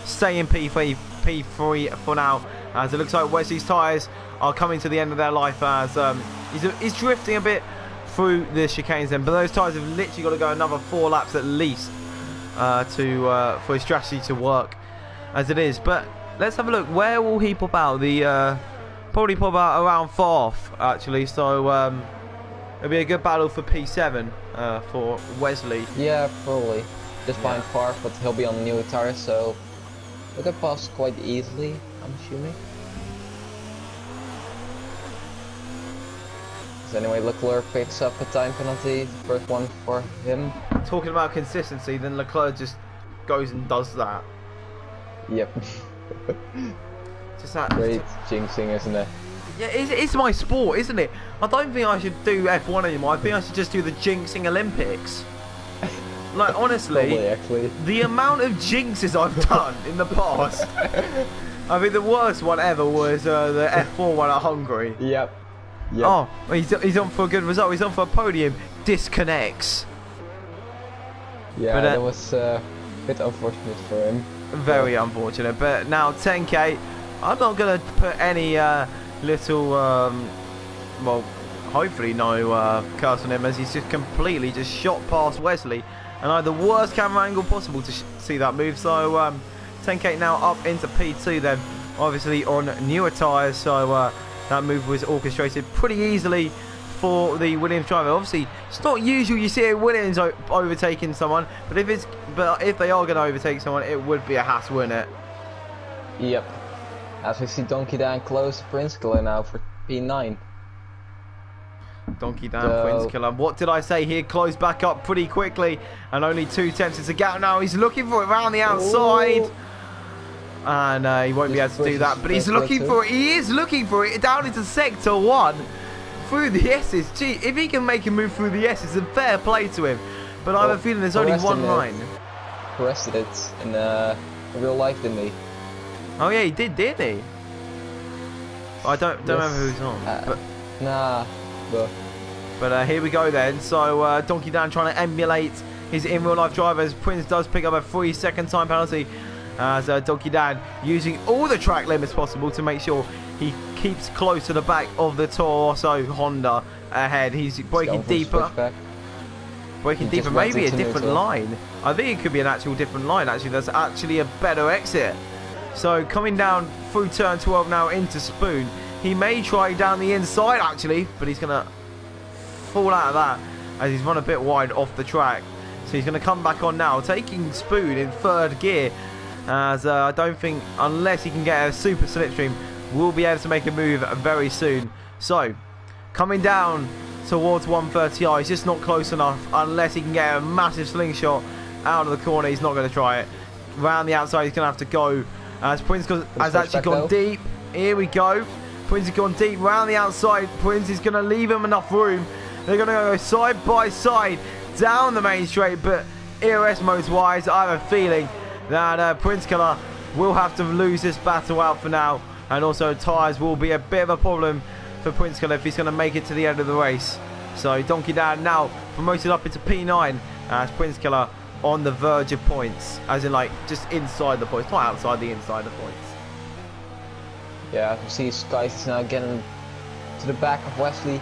stay in P3 for now. As it looks like Wesley's tyres are coming to the end of their life, as he's drifting a bit through the chicanes. Then, but those tyres have literally got to go another 4 laps at least for his strategy to work, as it is. But let's have a look. Where will he pop out? Probably pop out around 4th, actually, so it'll be a good battle for P7 for Wesley. Yeah, probably. Just behind Favre, but he'll be on new tires, so he'll get past quite easily, I'm assuming. So anyway, Leclerc picks up a time penalty, the first one for him. Talking about consistency, then Leclerc just goes and does that. Yep. Just that great jinxing, isn't it? Yeah, it's my sport, isn't it? I don't think I should do F1 anymore. I think I should just do the jinxing Olympics. Like, honestly, probably, actually. The amount of jinxes I've done in the past. I mean, the worst one ever was the F4 one at Hungary. Yep. Oh, he's on for a good result. He's on for a podium. Disconnects. Yeah, but, that was a bit unfortunate for him. Very unfortunate. But now 10K. I'm not going to put any little, well, hopefully no curse on him, as he's just completely just shot past Wesley. And I had the worst camera angle possible to see that move. So 10K now up into P2 then, obviously on newer tyres. So that move was orchestrated pretty easily for the Williams driver. Obviously, it's not usual you see a Williams overtaking someone, but if they are going to overtake someone, it would be a Haas, wouldn't it? Yep. As we see Donkey Dan close to Prince Killer now for P9. Donkey Dan, Prince Killer. What did I say? He closed back up pretty quickly, and only 2 tenths is a gap now. He's looking for it around the outside. Ooh. And he won't be able to do that, but he's looking for it. He is looking for it down into Sector 1 through the S's. Gee, if he can make a move through the S's, then fair play to him. But I have a feeling there's only one line. arrested it in real life, didn't he? Oh yeah, he didn't he? I don't remember who's on. But nah, but here we go then. So Donkey Dan trying to emulate his in real life drivers. Prince does pick up a 3-second time penalty as Donkey Dan using all the track limits possible to make sure he keeps close to the back of the Toro Honda ahead. He's braking deeper. Braking deeper, maybe a different line. I think it could be an actual different line. Actually, there's actually a better exit. So coming down through turn 12 now into Spoon. He may try down the inside actually, but he's going to fall out of that as he's run a bit wide off the track. So he's going to come back on now, taking Spoon in third gear. As I don't think, unless he can get a super slipstream, we'll be able to make a move very soon. So coming down towards 130R, he's just not close enough unless he can get a massive slingshot out of the corner. He's not going to try it. Round the outside, he's going to have to go. As Prince has actually gone deep. Here we go. Prince has gone deep round the outside. Prince is going to leave him enough room. They're going to go side by side down the main straight. But EOS modes wise, I have a feeling that Prince Killer will have to lose this battle out for now. And also tyres will be a bit of a problem for Prince Killer if he's going to make it to the end of the race. So Donkey Dan now promoted up into P9 as Prince Killer on the verge of points, as in like just inside the points, not outside the inside the points. Yeah, you see Skies is now getting to the back of Wesley,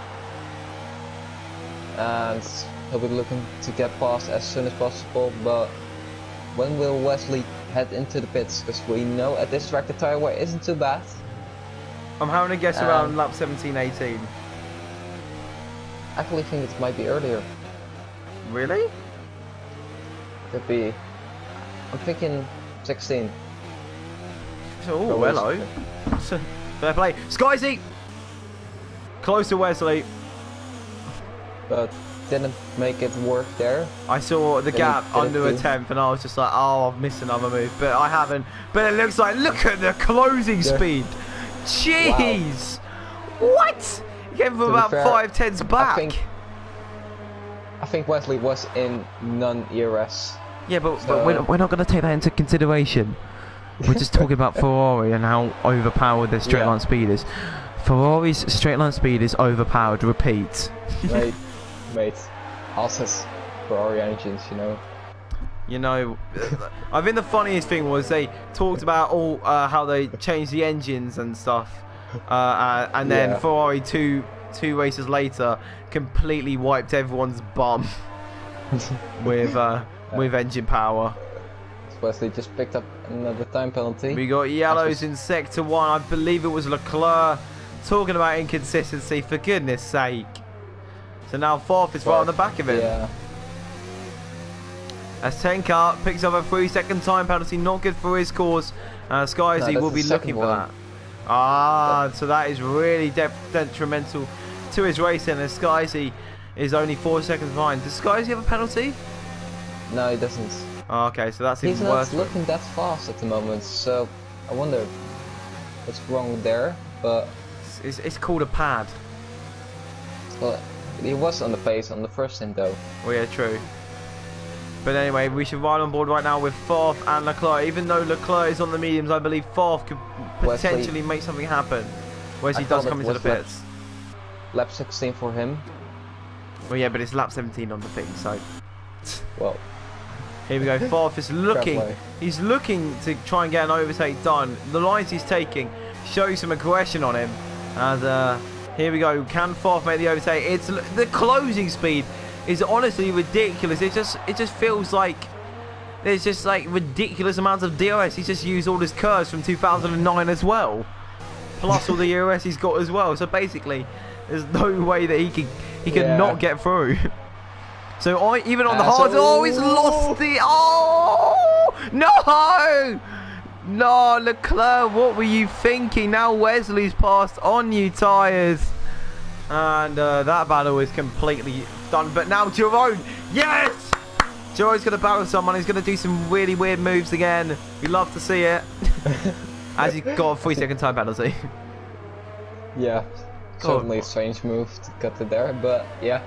and he'll be looking to get past as soon as possible. But when will Wesley head into the pits? Because we know at this track the tire wear isn't too bad. I'm having a guess around lap 17, 18. I actually think it might be earlier. Really? Could be. I'm thinking 16. Oh, hello. Fair play. Skysy! Close to Wesley. But didn't make it work there. I saw the gap under a 10th and I was just like, oh, I've missed another move. But I haven't. But it looks like, look at the closing speed. Jeez. Wow. What? He came from about 5/10s back. I think Wesley was in non-ERS. Yeah, but we're not going to take that into consideration. We're just talking about Ferrari and how overpowered their straight line speed is. Ferrari's straight line speed is overpowered. Repeat. Mate. Houses, Ferrari engines, you know. You know, I think the funniest thing was they talked about all how they changed the engines and stuff, and then Ferrari two races later completely wiped everyone's bum with engine power. Wesley just picked up another time penalty. We got yellows in sector 1. I believe it was Leclerc. Talking about inconsistency, for goodness sake. So now fourth is right on the back of him. Yeah. As Tenka picks up a 3-second time penalty, not good for his cause. Skyzy will be looking for that. So that is really detrimental to his racing, as Skyzy is only 4 seconds behind. Does Skyzy have a penalty? No, he doesn't. Oh, okay, so that's even worse. He's not looking that fast at the moment, so I wonder what's wrong there. But it's called a pad. Well, he was on the pace on the first stint though. Oh yeah, true. But anyway, we should ride on board right now with Farf and Leclerc. Even though Leclerc is on the mediums, I believe Farf could potentially make something happen. Wesley does come into the pits. Lap 16 for him. Well, yeah, but it's lap 17 on the thing, so. Well. Here we go. Farf is looking. He's looking to try and get an overtake done. The lines he's taking show some aggression on him. And here we go. Can Farf make the overtake? It's the closing speed is honestly ridiculous. It just feels like there's just like ridiculous amounts of DRS. He's just used all his curves from 2009 as well, plus all the ERS he's got as well. So basically, there's no way that he can not get through. So even on the hard, he's lost the. No, Leclerc, what were you thinking? Now Wesley's passed on new tyres. And that battle is completely done. But now Jerome, yes! Jerome's going to battle someone. He's going to do some really weird moves again. We love to see it. As he got a 3-second time penalty. Yeah, certainly a strange move to cut it there, but yeah.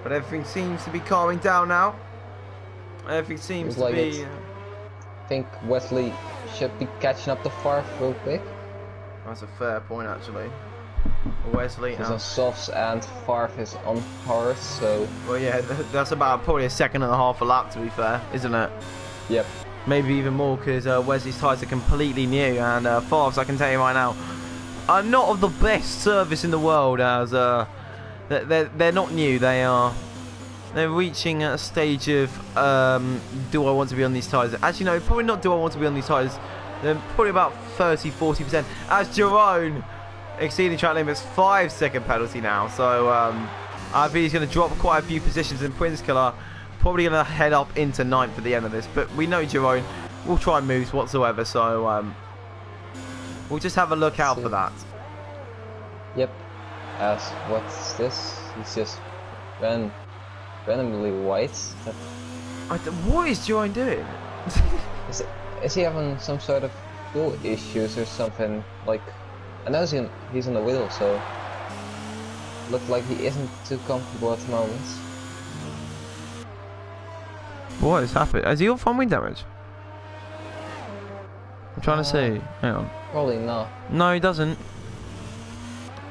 But everything seems to be calming down now. Everything seems to be... I think Wesley should be catching up to Farf real quick. That's a fair point, actually. Wesley is on softs and Farf is on hard, so... Well, yeah, that's about probably a second and a half a lap, to be fair, isn't it? Yep. Maybe even more, because Wesley's tyres are completely new, and Farf's, I can tell you right now, are not of the best service in the world, as they're not new. They're reaching a stage of do I want to be on these tyres? Actually, no, probably not. Do I want to be on these tyres? They're probably about 30-40%. As Jerome exceeding track limits, 5-second penalty now. So I think he's going to drop quite a few positions in Prince Killer. Probably going to head up into 9th at the end of this. But we know Jerome will try moves whatsoever. So we'll just have a look out for that. Yep. As what's this? He's just randomly white. What is Jerome doing? Is he having some sort of fuel issues or something? Like, I know he's on the wheel, so look like he isn't too comfortable at the moment. What has happened? Has he got front wing damage? I'm trying to see. Hang on. Probably not. No, he doesn't.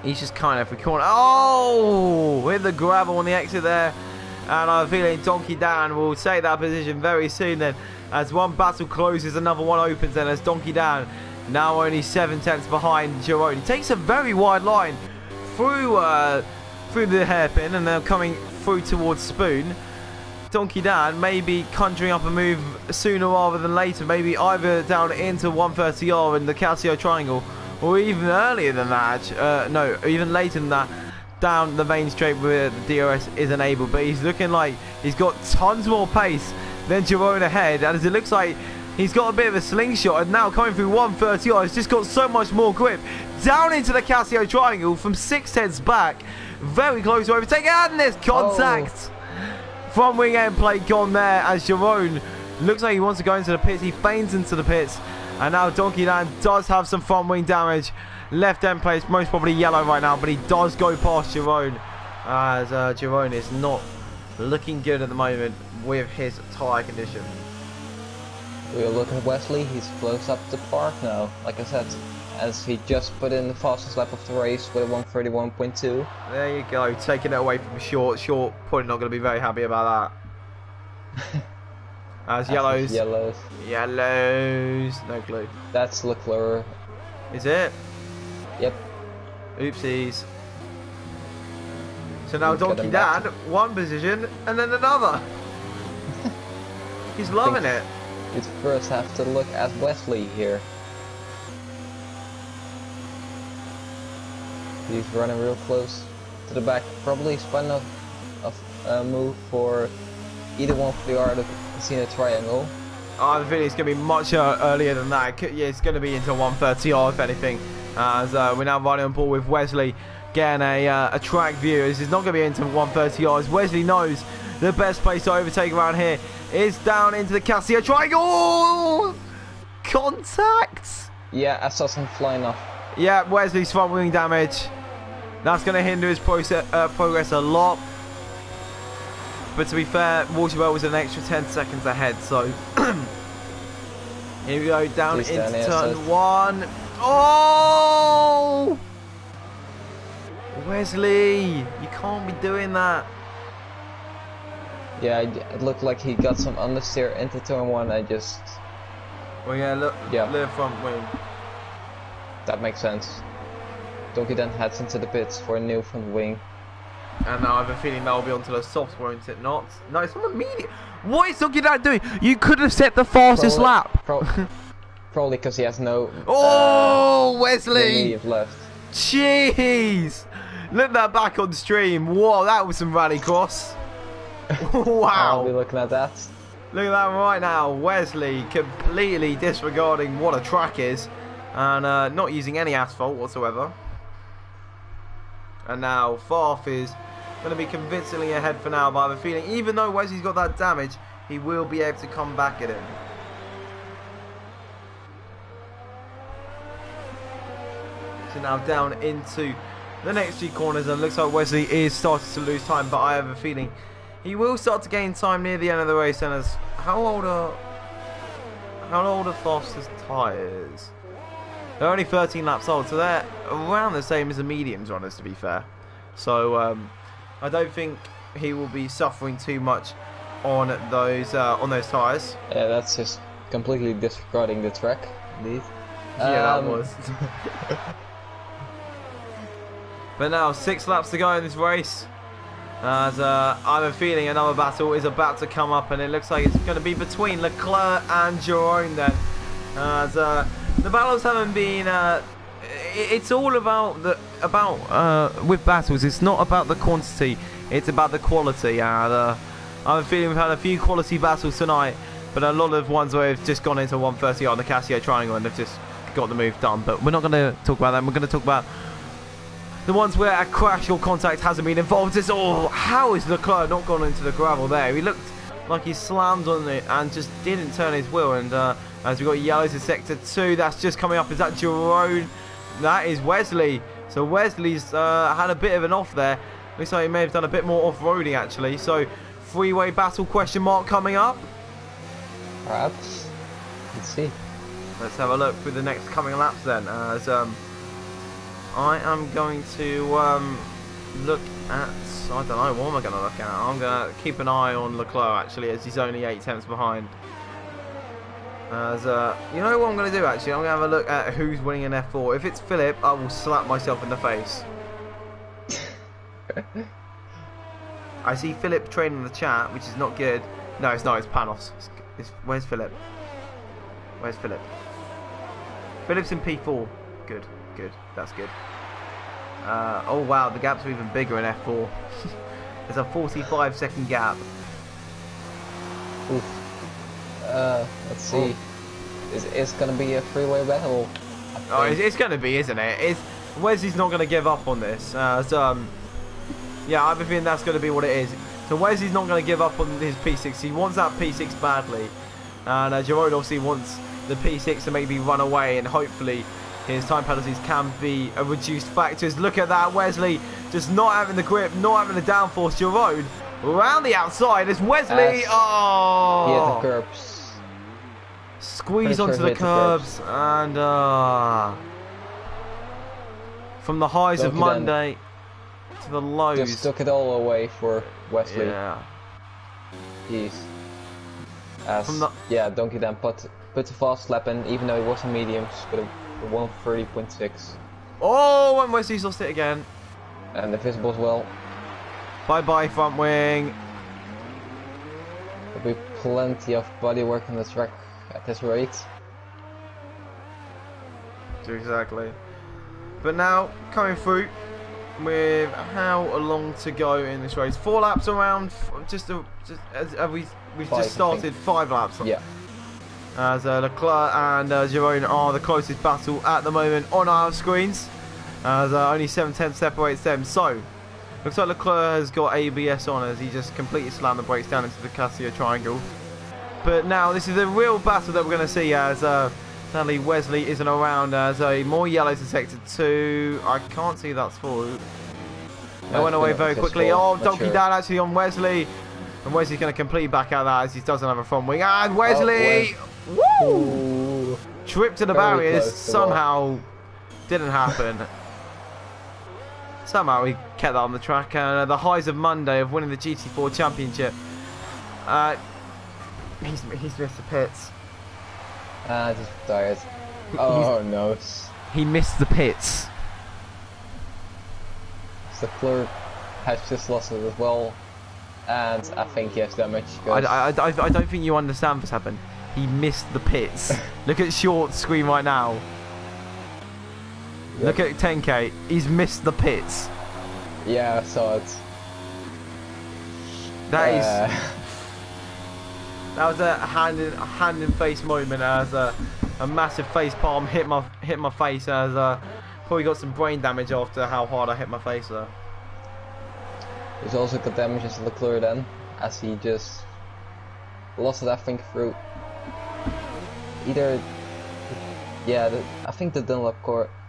He's just kind of corner. Oh! With the gravel on the exit there. And I'm feeling Donkey Dan will take that position very soon then. As one battle closes, another one opens then as Donkey Dan now only 7/10 behind Jerome. He takes a very wide line through the hairpin and now coming through towards Spoon. Donkey Dan may be conjuring up a move sooner rather than later. Maybe either down into 130R in the Casio Triangle, or even earlier than that. No, even later than that, down the main straight where the DRS isn't able. But he's looking like he's got tons more pace than Jerome ahead, and as it looks like he's got a bit of a slingshot, and now coming through 130R, he's just got so much more grip. Down into the Casio Triangle from 6/10 back, very close to overtaking, and there's contact. Front wing end plate gone there as Jerome looks like he wants to go into the pits. He feigns into the pits, and now Donkey Dan does have some front wing damage. Left end plate's most probably yellow right now, but he does go past Jerome, as Jerome is not looking good at the moment with his tyre condition. We'll look at Wesley. He's close up to park now, like I said, as he just put in the fastest lap of the race with a 131.2. There you go, taking it away from Short. Short probably not going to be very happy about that. As yellows. Yellows. No clue. That's Leclerc. Is it? Yep. Oopsies. So now Donkey Dan, one position and then another. He's loving it. You'd first have to look at Wesley here. He's running real close to the back. Probably spun a move for either one for the art of Casino Triangle. I think it's going to be much earlier than that. Yeah, it's going to be into 130R if anything. As we're now riding on board with Wesley, getting a track view. This is not going to be into 130R, as Wesley knows the best place to overtake around here is down into the Casio Triangle. Contact. Yeah, I saw some flying off. Yeah, Wesley's front wing damage. That's going to hinder his progress a lot. But to be fair, Waterwell was an extra 10 seconds ahead, so here we go, down into turn 1. Oh! Wesley, you can't be doing that. Yeah, it looked like he got some understeer into turn 1. Well, yeah, look, the front wing. That makes sense. Donkey then heads into the pits for a new front wing. And now I have a feeling that will be onto the softs, won't it not? No, it's on the medium. What is Donkey Dan doing? You could have set the fastest lap. Probably because he has no... Wesley! left. Jeez! Look at that back on stream. Whoa, that was some rallycross. Wow. I'll be looking at that. Look at that right now. Wesley completely disregarding what a track is. And not using any asphalt whatsoever. And now Farf is going to be convincingly ahead for now, but I have a feeling even though Wesley's got that damage, he will be able to come back at him. So now down into the next few corners, and it looks like Wesley is starting to lose time, but I have a feeling he will start to gain time near the end of the race. And as how old are Foster's tyres? They're only 13 laps old, so they're around the same as the mediums runners, to be fair. So I don't think he will be suffering too much on those tyres. Yeah, that's just completely disregarding the track, indeed. Yeah, that was. But now 6 laps to go in this race. As I have a feeling another battle is about to come up, and it looks like it's going to be between Leclerc and Jerome then. As the battles haven't been. It's all about with battles. It's not about the quantity. It's about the quality. And I have a feeling we've had a few quality battles tonight, but a lot of ones where we've just gone into 130 on the Casio triangle and they've just got the move done. But we're not going to talk about that. We're going to talk about the ones where a crash or contact hasn't been involved. It's how is Leclerc not gone into the gravel there? He looked like he slammed on it and just didn't turn his wheel. And as we've got yellows in sector 2, that's just coming up. Is that Jerome? That is Wesley. So Wesley's had a bit of an off there. Looks like he may have done a bit more off-roading actually. So freeway battle question mark coming up. Perhaps. Let's see. Let's have a look through the next coming laps then. As I am going to look at, I don't know, what am I going to look at? I'm going to keep an eye on Leclerc actually, as he's only 8 tenths behind. As you know what I'm going to do actually? I'm going to have a look at who's winning in F4. If it's Philip, I will slap myself in the face. I see Philip training in the chat, which is not good. No, it's not, it's Panos. Where's Philip? Where's Philip? Philip's in P4. Good. Good, that's good. Oh wow, the gaps are even bigger in F4. There's a 45-second gap. Oof. Let's see. It's going to be a freeway battle. Oh, it's going to be, isn't it? Wesley's not going to give up on this. Yeah, I have a feeling that's going to be what it is. So Wesley's not going to give up on his P6. He wants that P6 badly. And Jerome obviously wants the P6 to maybe run away, and hopefully his time penalties can be a reduced factors. Look at that, Wesley just not having the grip, not having the downforce. Jerome around the outside as Wesley. Oh, yeah, the curbs. Squeeze onto the curbs, and from the highs of Monday to the lows. Just took it all away for Wesley. Yeah. Jeez. Yeah, Donkey then put the fast lap in, even though it was a mediums, but a 130.6. Oh, and Wesley's lost it again. And the visible as well. Bye bye, front wing. There'll be plenty of body work on the track at this rate. Exactly. But now, coming through with how long to go in this race. 4 laps around, we've just started 5 laps. Yeah. As Leclerc and Jerome are the closest battle at the moment on our screens, as only 7 tenths separates them. So looks like Leclerc has got ABS on as he just completely slammed the brakes down into the Casio triangle. But now this is the real battle that we're going to see, as sadly Wesley isn't around. As more yellows in sector 2. I can't see that's full. They went away very quickly. Oh, Donkey down actually on Wesley, and Wesley's going to completely back out that as he doesn't have a front wing. And Wesley. Woo! Trip to the barriers somehow didn't happen. Somehow he kept that on the track, and the highs of Monday of winning the GT4 championship. He's missed the pits. Just tired. Oh no. He missed the pits. So Leclerc has just lost it as well, and I think he has damage. I don't think you understand what's happened. He missed the pits. Look at Short's screen right now. Yep. Look at 10K. He's missed the pits. Yeah, I saw it. That was a hand in face moment, as a massive face palm hit my face, as probably got some brain damage after how hard I hit my face there. He's also got damage as Leclerc then, as he just lost it, I think, through either, yeah, I think the Dunlop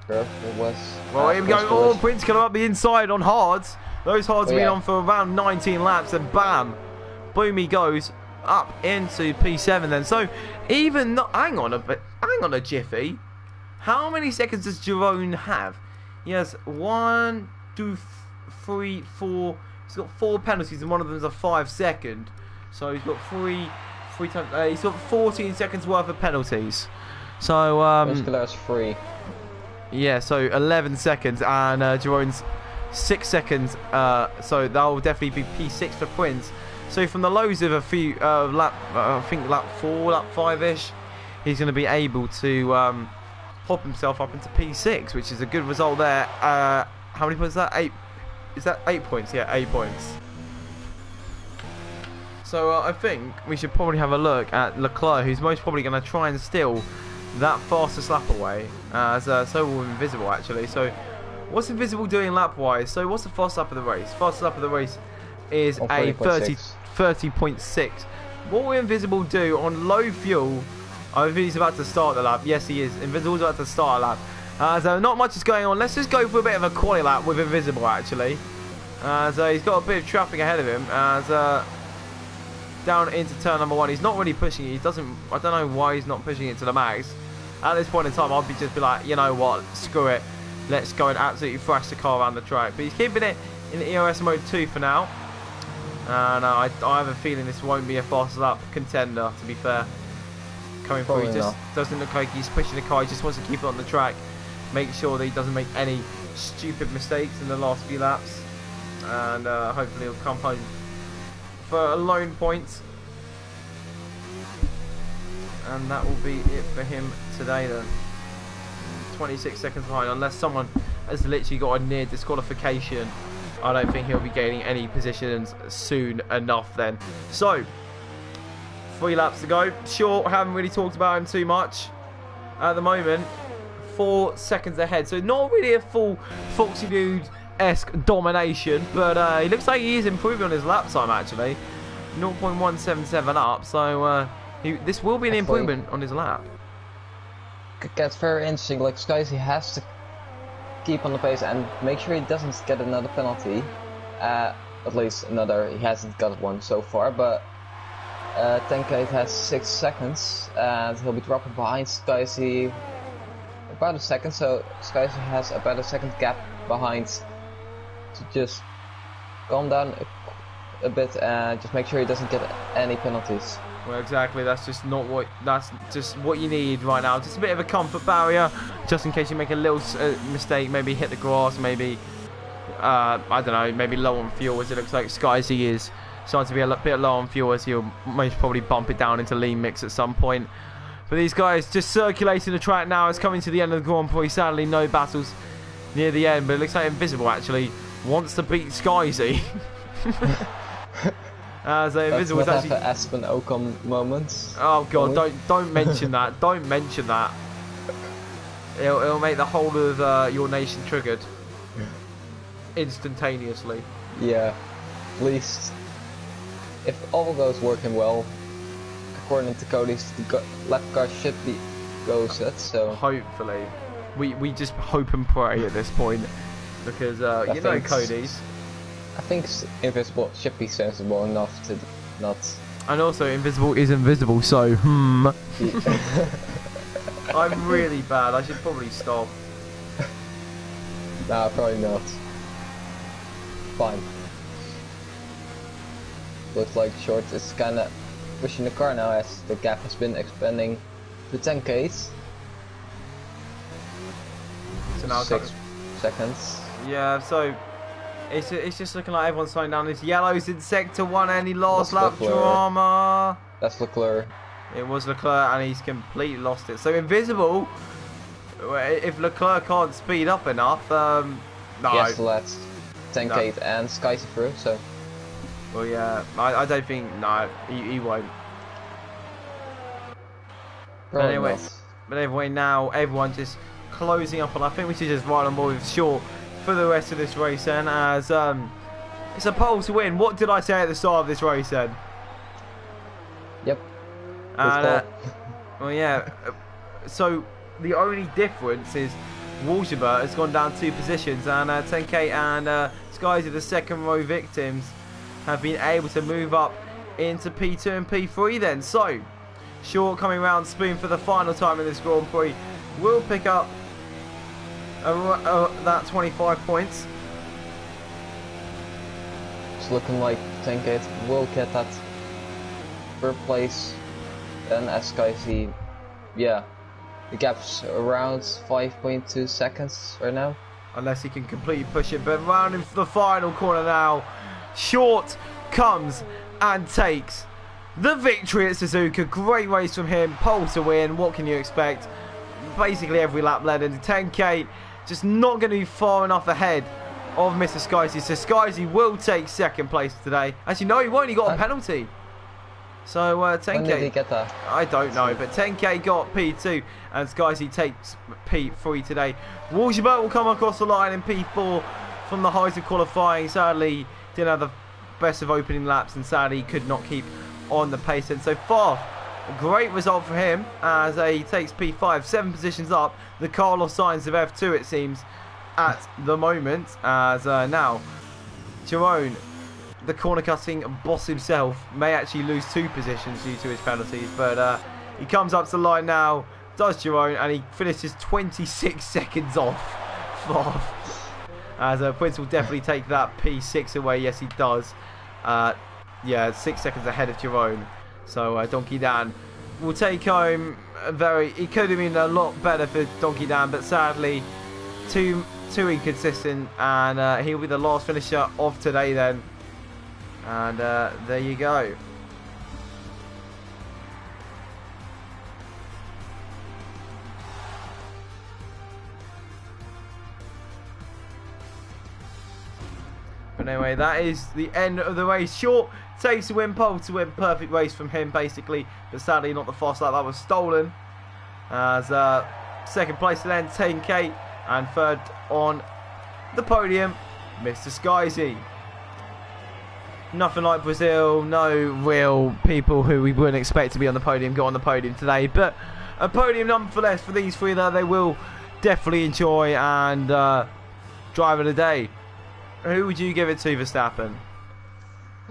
curve it was. Well, here we go. Oh, Prince coming up the inside on hards. Those hards have been on for around 19 laps, and bam, boom, he goes up into P7 then. So even not, hang on a jiffy. How many seconds does Jerome have? He has 1, 2, 3, 4. He's got 4 penalties, and one of them is a 5-second. So he's got three times. He's got 14 seconds worth of penalties. So Muscular's 3. Yeah, so 11 seconds, and Jerome's 6 seconds. So that'll definitely be P6 for Prince. So from the lows of a few I think lap 4, lap 5ish, he's going to be able to pop himself up into P6, which is a good result there. How many points is that? 8. Is that 8 points? Yeah, 8 points. So I think we should probably have a look at Leclerc, who's most probably going to try and steal that fastest lap away. So will Invisible actually. So what's Invisible doing lap wise? So what's the fastest lap of the race? Fastest lap of the race is a 30.6. What will Invisible do on low fuel? I think he's about to start the lap. Yes, he is. Invisible's about to start a lap. So not much is going on. Let's just go for a bit of a quali lap with Invisible actually. So he's got a bit of traffic ahead of him. Down into turn number 1. He's not really pushing it. I don't know why he's not pushing it to the max. At this point in time, I'd just be like, you know what, screw it. Let's go and absolutely thrash the car around the track. But he's keeping it in EOS mode 2 for now. And I have a feeling this won't be a fast lap contender, to be fair. Coming through, he just doesn't look like he's pushing the car. He just wants to keep it on the track. Make sure that he doesn't make any stupid mistakes in the last few laps. And hopefully he'll come home for a lone point, and that will be it for him today then. 26 seconds behind, unless someone has literally got a near disqualification. I don't think he'll be gaining any positions soon enough then. So 3 laps to go. Sure, haven't really talked about him too much at the moment. 4 seconds ahead, so not really a full Foxy Dude-esque domination, but he looks like he is improving on his lap time actually. 0.177 up, so this will be an improvement on his lap. It gets very interesting. Like Skyzy has to keep on the pace and make sure he doesn't get another penalty. At least another. He hasn't got one so far, but Tenkate has 6 seconds, and he'll be dropping behind Skyzy about a second. So Skyzy has about a second gap behind to just calm down a bit and just make sure he doesn't get any penalties. Well, exactly. That's just what you need right now. Just a bit of a comfort barrier, just in case you make a little mistake. Maybe hit the grass. Maybe I don't know. Maybe low on fuel, as it looks like Skyzy is starting to be a bit low on fuel, as he'll most probably bump it down into lean mix at some point. But these guys just circulating the track now. It's coming to the end of the Grand Prix. Sadly, no battles near the end, but it looks like Invisible actually wants to beat Skyzy. So Invisible was actually Aspen Ocon moments. Oh god, don't mention that. Don't mention that. It'll make the whole of your nation triggered instantaneously. Yeah, at least if all goes working well, according to Cody's, the lap car should be go set. So hopefully, we just hope and pray at this point, because you know Cody's. I think Invisible should be sensible enough to not. And also, Invisible is invisible, so I'm really bad. I should probably stop. Nah, probably not. Fine. Looks like Short is kind of pushing the car now, as the gap has been expanding to 10Ks. So now 6 seconds. Yeah, so. It's just looking like everyone's slowing down. This yellow's in sector 1 and he lost lap drama. That's Leclerc. It was Leclerc and he's completely lost it. So Invisible, if Leclerc can't speed up enough, no. He has to let Tenkate and Skyzy through, so. Well, yeah, I don't think, no, he won't. But anyway, now everyone just closing up on. I think we should just ride on board with Short for the rest of this race then, as it's a pole to win. What did I say at the start of this race then? Yep. And well, yeah, so the only difference is Walshaber has gone down 2 positions, and 10K and Skies, the second row victims, have been able to move up into P2 and P3 then. So, Short coming round Spoon for the final time in this Grand Prix will pick up that 25 points. It's looking like 10K will get that third place. Then as Skies, yeah, the gap's around 5.2 seconds right now. Unless he can completely push it, but round into the final corner now. Short comes and takes the victory at Suzuka. Great race from him, pole to win. What can you expect? Basically every lap led into 10K. Just not going to be far enough ahead of Mr. Skysy. So Skysy will take second place today. Actually, no, he won't. He got a penalty. So 10K. When did he get that? I don't know, but 10K got P2 and Skysy takes P3 today. Walshaber will come across the line in P4 from the height of qualifying. Sadly, didn't have the best of opening laps and sadly could not keep on the pace. And so far, a great result for him as he takes P5, 7 positions up. The Carlos Sainz of F2, it seems, at the moment, as now Jerome, the corner cutting boss himself, may actually lose 2 positions due to his penalties, but he comes up to the line now, does Jerome, and he finishes 26 seconds off. As Prince will definitely take that P6 away. Yes, he does. Yeah, 6 seconds ahead of Jerome. So Donkey Dan will take home it could have been a lot better for Donkey Dan, but sadly too inconsistent, and he'll be the last finisher of today then. And there you go. But anyway, that is the end of the race. Short takes the win, pole to win. Perfect race from him, basically. But sadly, not the fast lap. That was stolen. As second place then, 10K. And third on the podium, Mr. Skysy. Nothing like Brazil. No real people who we wouldn't expect to be on the podium got on the podium today. But a podium nonetheless for these three that they will definitely enjoy and drive of the day. Who would you give it to, Verstappen?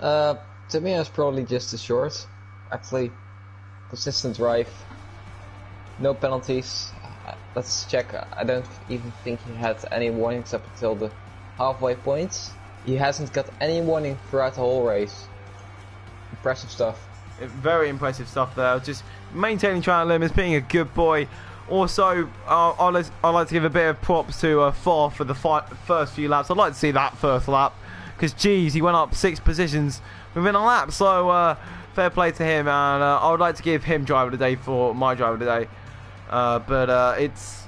To me, it's probably just a short. Actually, consistent drive. No penalties. Let's check. I don't even think he had any warnings up until the halfway points. He hasn't got any warning throughout the whole race. Impressive stuff. Very impressive stuff there. Just maintaining track limits, being a good boy. Also, I'd like to give a bit of props to Far for the first few laps. I'd like to see that first lap, because geez, he went up 6 positions within a lap. So fair play to him, and I would like to give him driver of the day for my driver of the day. But it's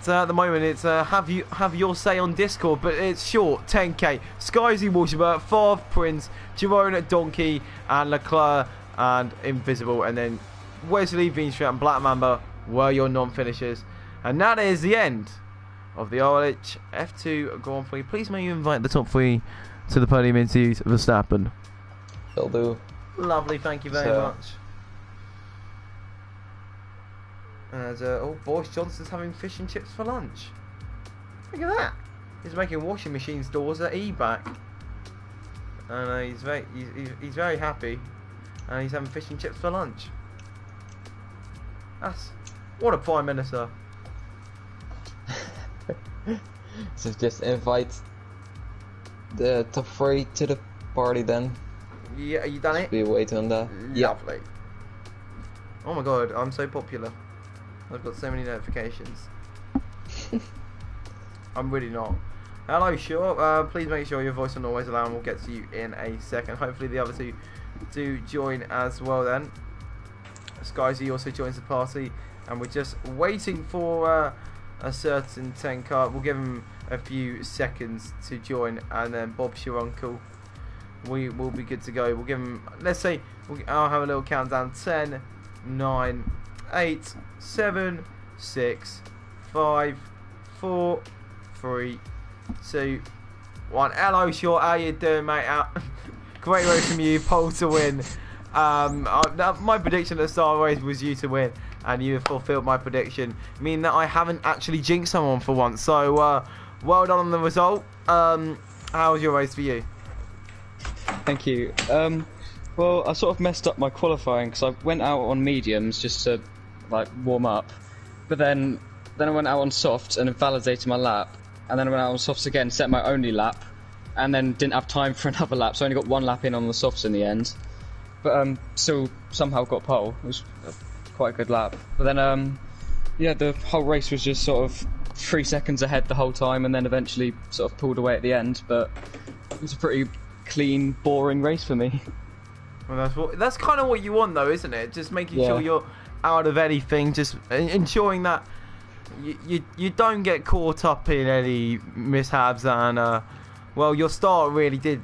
at the moment it's have your say on Discord. But it's short 10K. Skysy, Walshaber, Favre, Prince, Girona, Donkey, and Leclerc and Invisible, and then Wesley, Vinstrat, and Black Mamba were your non-finishers. And that is the end of the RLH F2 Grand Prix. Please may you invite the top 3 to the podium interviews of Verstappen. Will do. Lovely, thank you very much. And oh, Boris Johnson's having fish and chips for lunch. Look at that. He's making washing machines doors at E-back. And he's very happy. And he's having fish and chips for lunch. What a Prime Minister. So just invite the top 3 to the party then. Yeah, you done it? Be waiting on that. Lovely. Oh my god, I'm so popular. I've got so many notifications. I'm really not. Hello, sure. Please make sure your voice on always allow, and we'll get to you in a second. Hopefully the other 2 do join as well then. Skysy also joins the party, and we're just waiting for a certain 10 car. We'll give him a few seconds to join, and then Bob's your uncle. We will be good to go. We'll give him, let's say, I'll have a little countdown. 10, 9, 8, 7, 6, 5, 4, 3, 2, 1. Hello, Short. How you doing, mate? Great race from you. Pole to win. My prediction at the start of the race was you to win. and you have fulfilled my prediction, meaning that I haven't actually jinxed someone for once. So, well done on the result. How was your race for you? Thank you. Well, I sort of messed up my qualifying because I went out on mediums just to like warm up, but then I went out on softs and invalidated my lap, and then I went out on softs again, set my only lap, and then didn't have time for another lap, so I only got one lap in on the softs in the end. But still somehow got pole. It was quite a good lap. But then yeah, the whole race was just sort of 3 seconds ahead the whole time, and then eventually sort of pulled away at the end. But it was a pretty clean, boring race for me. Well, that's kind of what you want, though, isn't it? Just making sure you're out of anything, just ensuring that you don't get caught up in any mishaps. And well, your start really did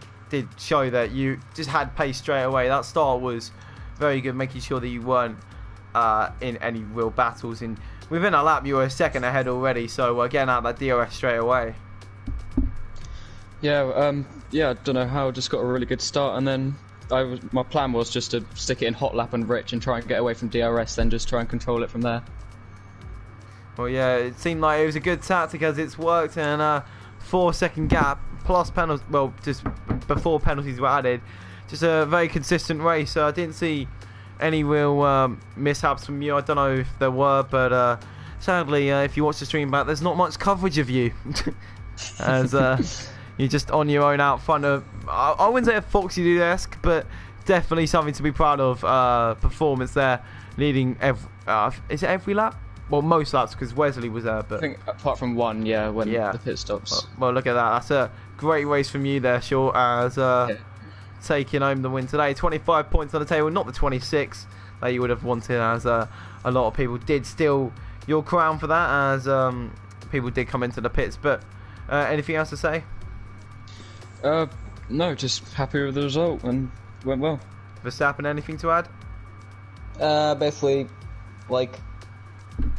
show that you just had pace straight away. That start was very good, making sure that you weren't in any real battles. And within a lap, you were a second ahead already. So getting out that DRS straight away. Yeah, I don't know how. Just got a really good start, and then my plan was just to stick it in hot lap and rich and try and get away from DRS, then just try and control it from there. Well, yeah, it seemed like it was a good tactic as it's worked, and 4-second gap plus penalties. Well, just before penalties were added, just a very consistent race. So I didn't see any real mishaps from you. I don't know if there were, but sadly, if you watch the stream back, there's not much coverage of you, as you're just on your own out front of, I wouldn't say a Foxy Dude-esque, but definitely something to be proud of. Performance there, leading is it every lap? Well, most laps, because Wesley was there. But I think apart from one, the pit stops. Well, look at that. That's a great race from you there, Shaw, as taking home the win today. 25 points on the table, not the 26 that you would have wanted, as a lot of people did steal your crown for that, as people did come into the pits. But anything else to say? No, just happy with the result and went well. Verstappen, anything to add? Basically, like,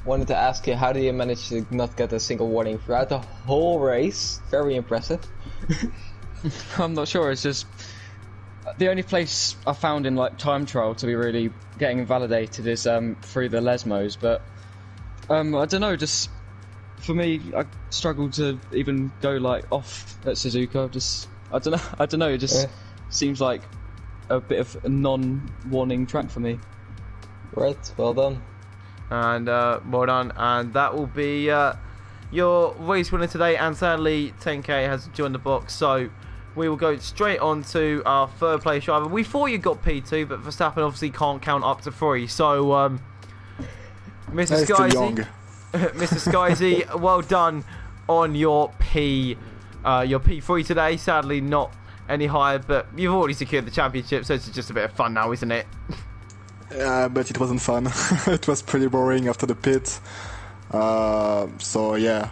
wanted to ask you, how do you manage to not get a single warning throughout the whole race? Very impressive. I'm not sure. It's just the only place I found in like time trial to be really getting invalidated is through the Lesmos, but I don't know. Just for me, I struggled to even go like off at Suzuka. I don't know. It just seems like a bit of a non-warning track for me. Right. Well done. And well done. And that will be your race winner today. And sadly, 10K has joined the box, so we will go straight on to our third place driver. We thought you got P2, but Verstappen obviously can't count up to 3. So, Mr. Skyzy, Mr. Skyzy, well done on your P3 today. Sadly, not any higher, but you've already secured the championship, so it's just a bit of fun now, isn't it? Yeah, but it wasn't fun. It was pretty boring after the pit. So yeah,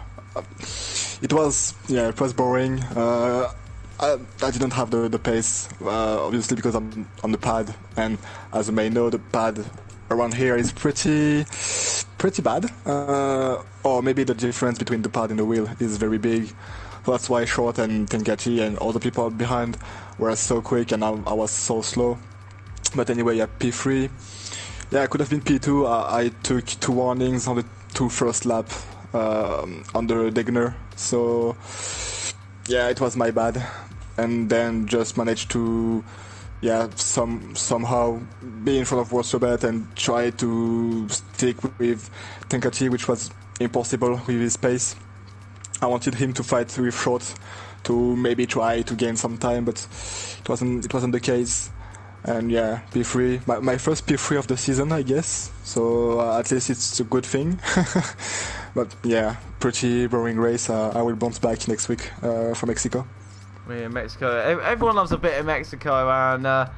it was boring. I didn't have the pace, obviously, because I'm on the pad, and as you may know, the pad around here is pretty bad. Or maybe the difference between the pad and the wheel is very big. So that's why Short and Tenkachi and all the people behind were so quick, and I was so slow. But anyway, yeah, P3. Yeah, I could have been P2. I took 2 warnings on the 2 first lap under Degner. So yeah, it was my bad. And then just managed to somehow be in front of Worsobet and try to stick with Tenkachi, which was impossible with his pace. I wanted him to fight with Short to maybe try to gain some time, but it wasn't the case. And yeah, P3, my first P3 of the season, I guess. So at least it's a good thing. But yeah, pretty boring race. I will bounce back next week for Mexico. Yeah, Mexico. Everyone loves a bit of Mexico, and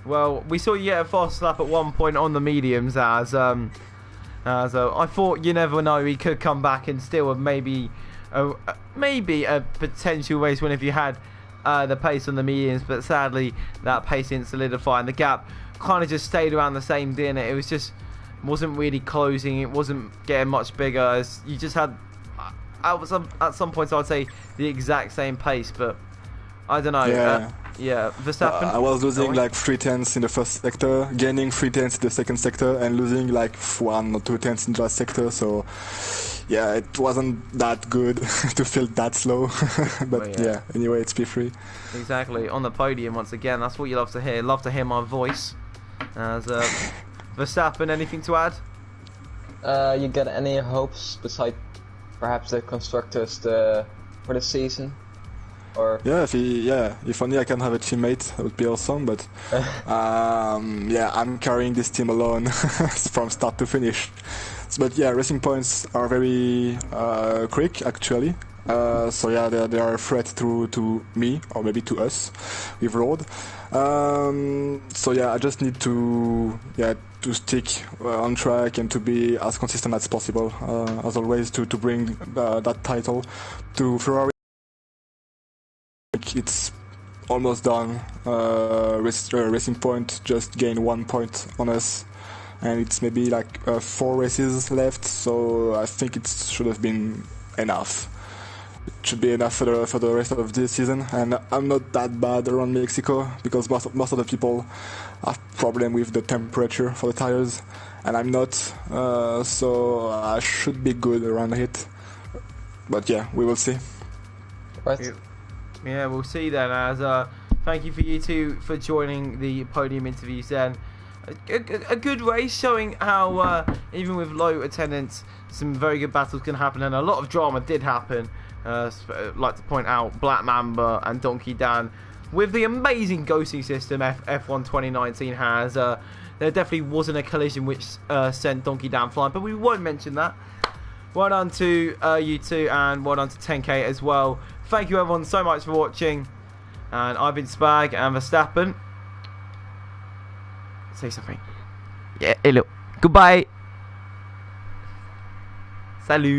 well, we saw you get a fast lap at one point on the mediums. As I thought, you never know, he could come back and still have maybe a potential race win if you had the pace on the mediums, but sadly that pace didn't solidify, and the gap kind of just stayed around the same, didn't it? It was just wasn't really closing. It wasn't getting much bigger, as you just had at some points I would say the exact same pace, but I don't know. Yeah. Yeah, Verstappen. I was losing like 3 tenths in the first sector, gaining 3 tenths in the second sector, and losing like 1 or 2 tenths in the last sector. So, yeah, it wasn't that good to feel that slow. But yeah, anyway, it's P3. Exactly, on the podium once again. That's what you love to hear. Love to hear my voice. As Verstappen, anything to add? You got any hopes besides perhaps the constructors for the season? Or Yeah, if only I can have a teammate, that would be awesome. But yeah, I'm carrying this team alone from start to finish. But yeah, Racing Points are very quick actually. So yeah, they are a threat to me or maybe to us with road. So yeah, I just need to stick on track and to be as consistent as possible, as always, to bring that title to Ferrari. It's almost done. Racing Point just gained 1 point on us, and it's maybe like 4 races left. So I think it should have been enough. It should be enough for the rest of this season. And I'm not that bad around Mexico because most of the people have problem with the temperature for the tires, and I'm not. So I should be good around it. But yeah, we will see. right? Yeah, we'll see then. As thank you for you two for joining the podium interviews. Then a good race, showing how even with low attendance, some very good battles can happen, and a lot of drama did happen. I'd like to point out Black Mamba and Donkey Dan with the amazing ghosting system F1 2019 has. There definitely wasn't a collision which sent Donkey Dan flying, but we won't mention that. Well done to you two, and well done to 10K as well. Thank you everyone so much for watching, and I've been Spag and Verstappen. Say something. Yeah, hello. Goodbye. Salut.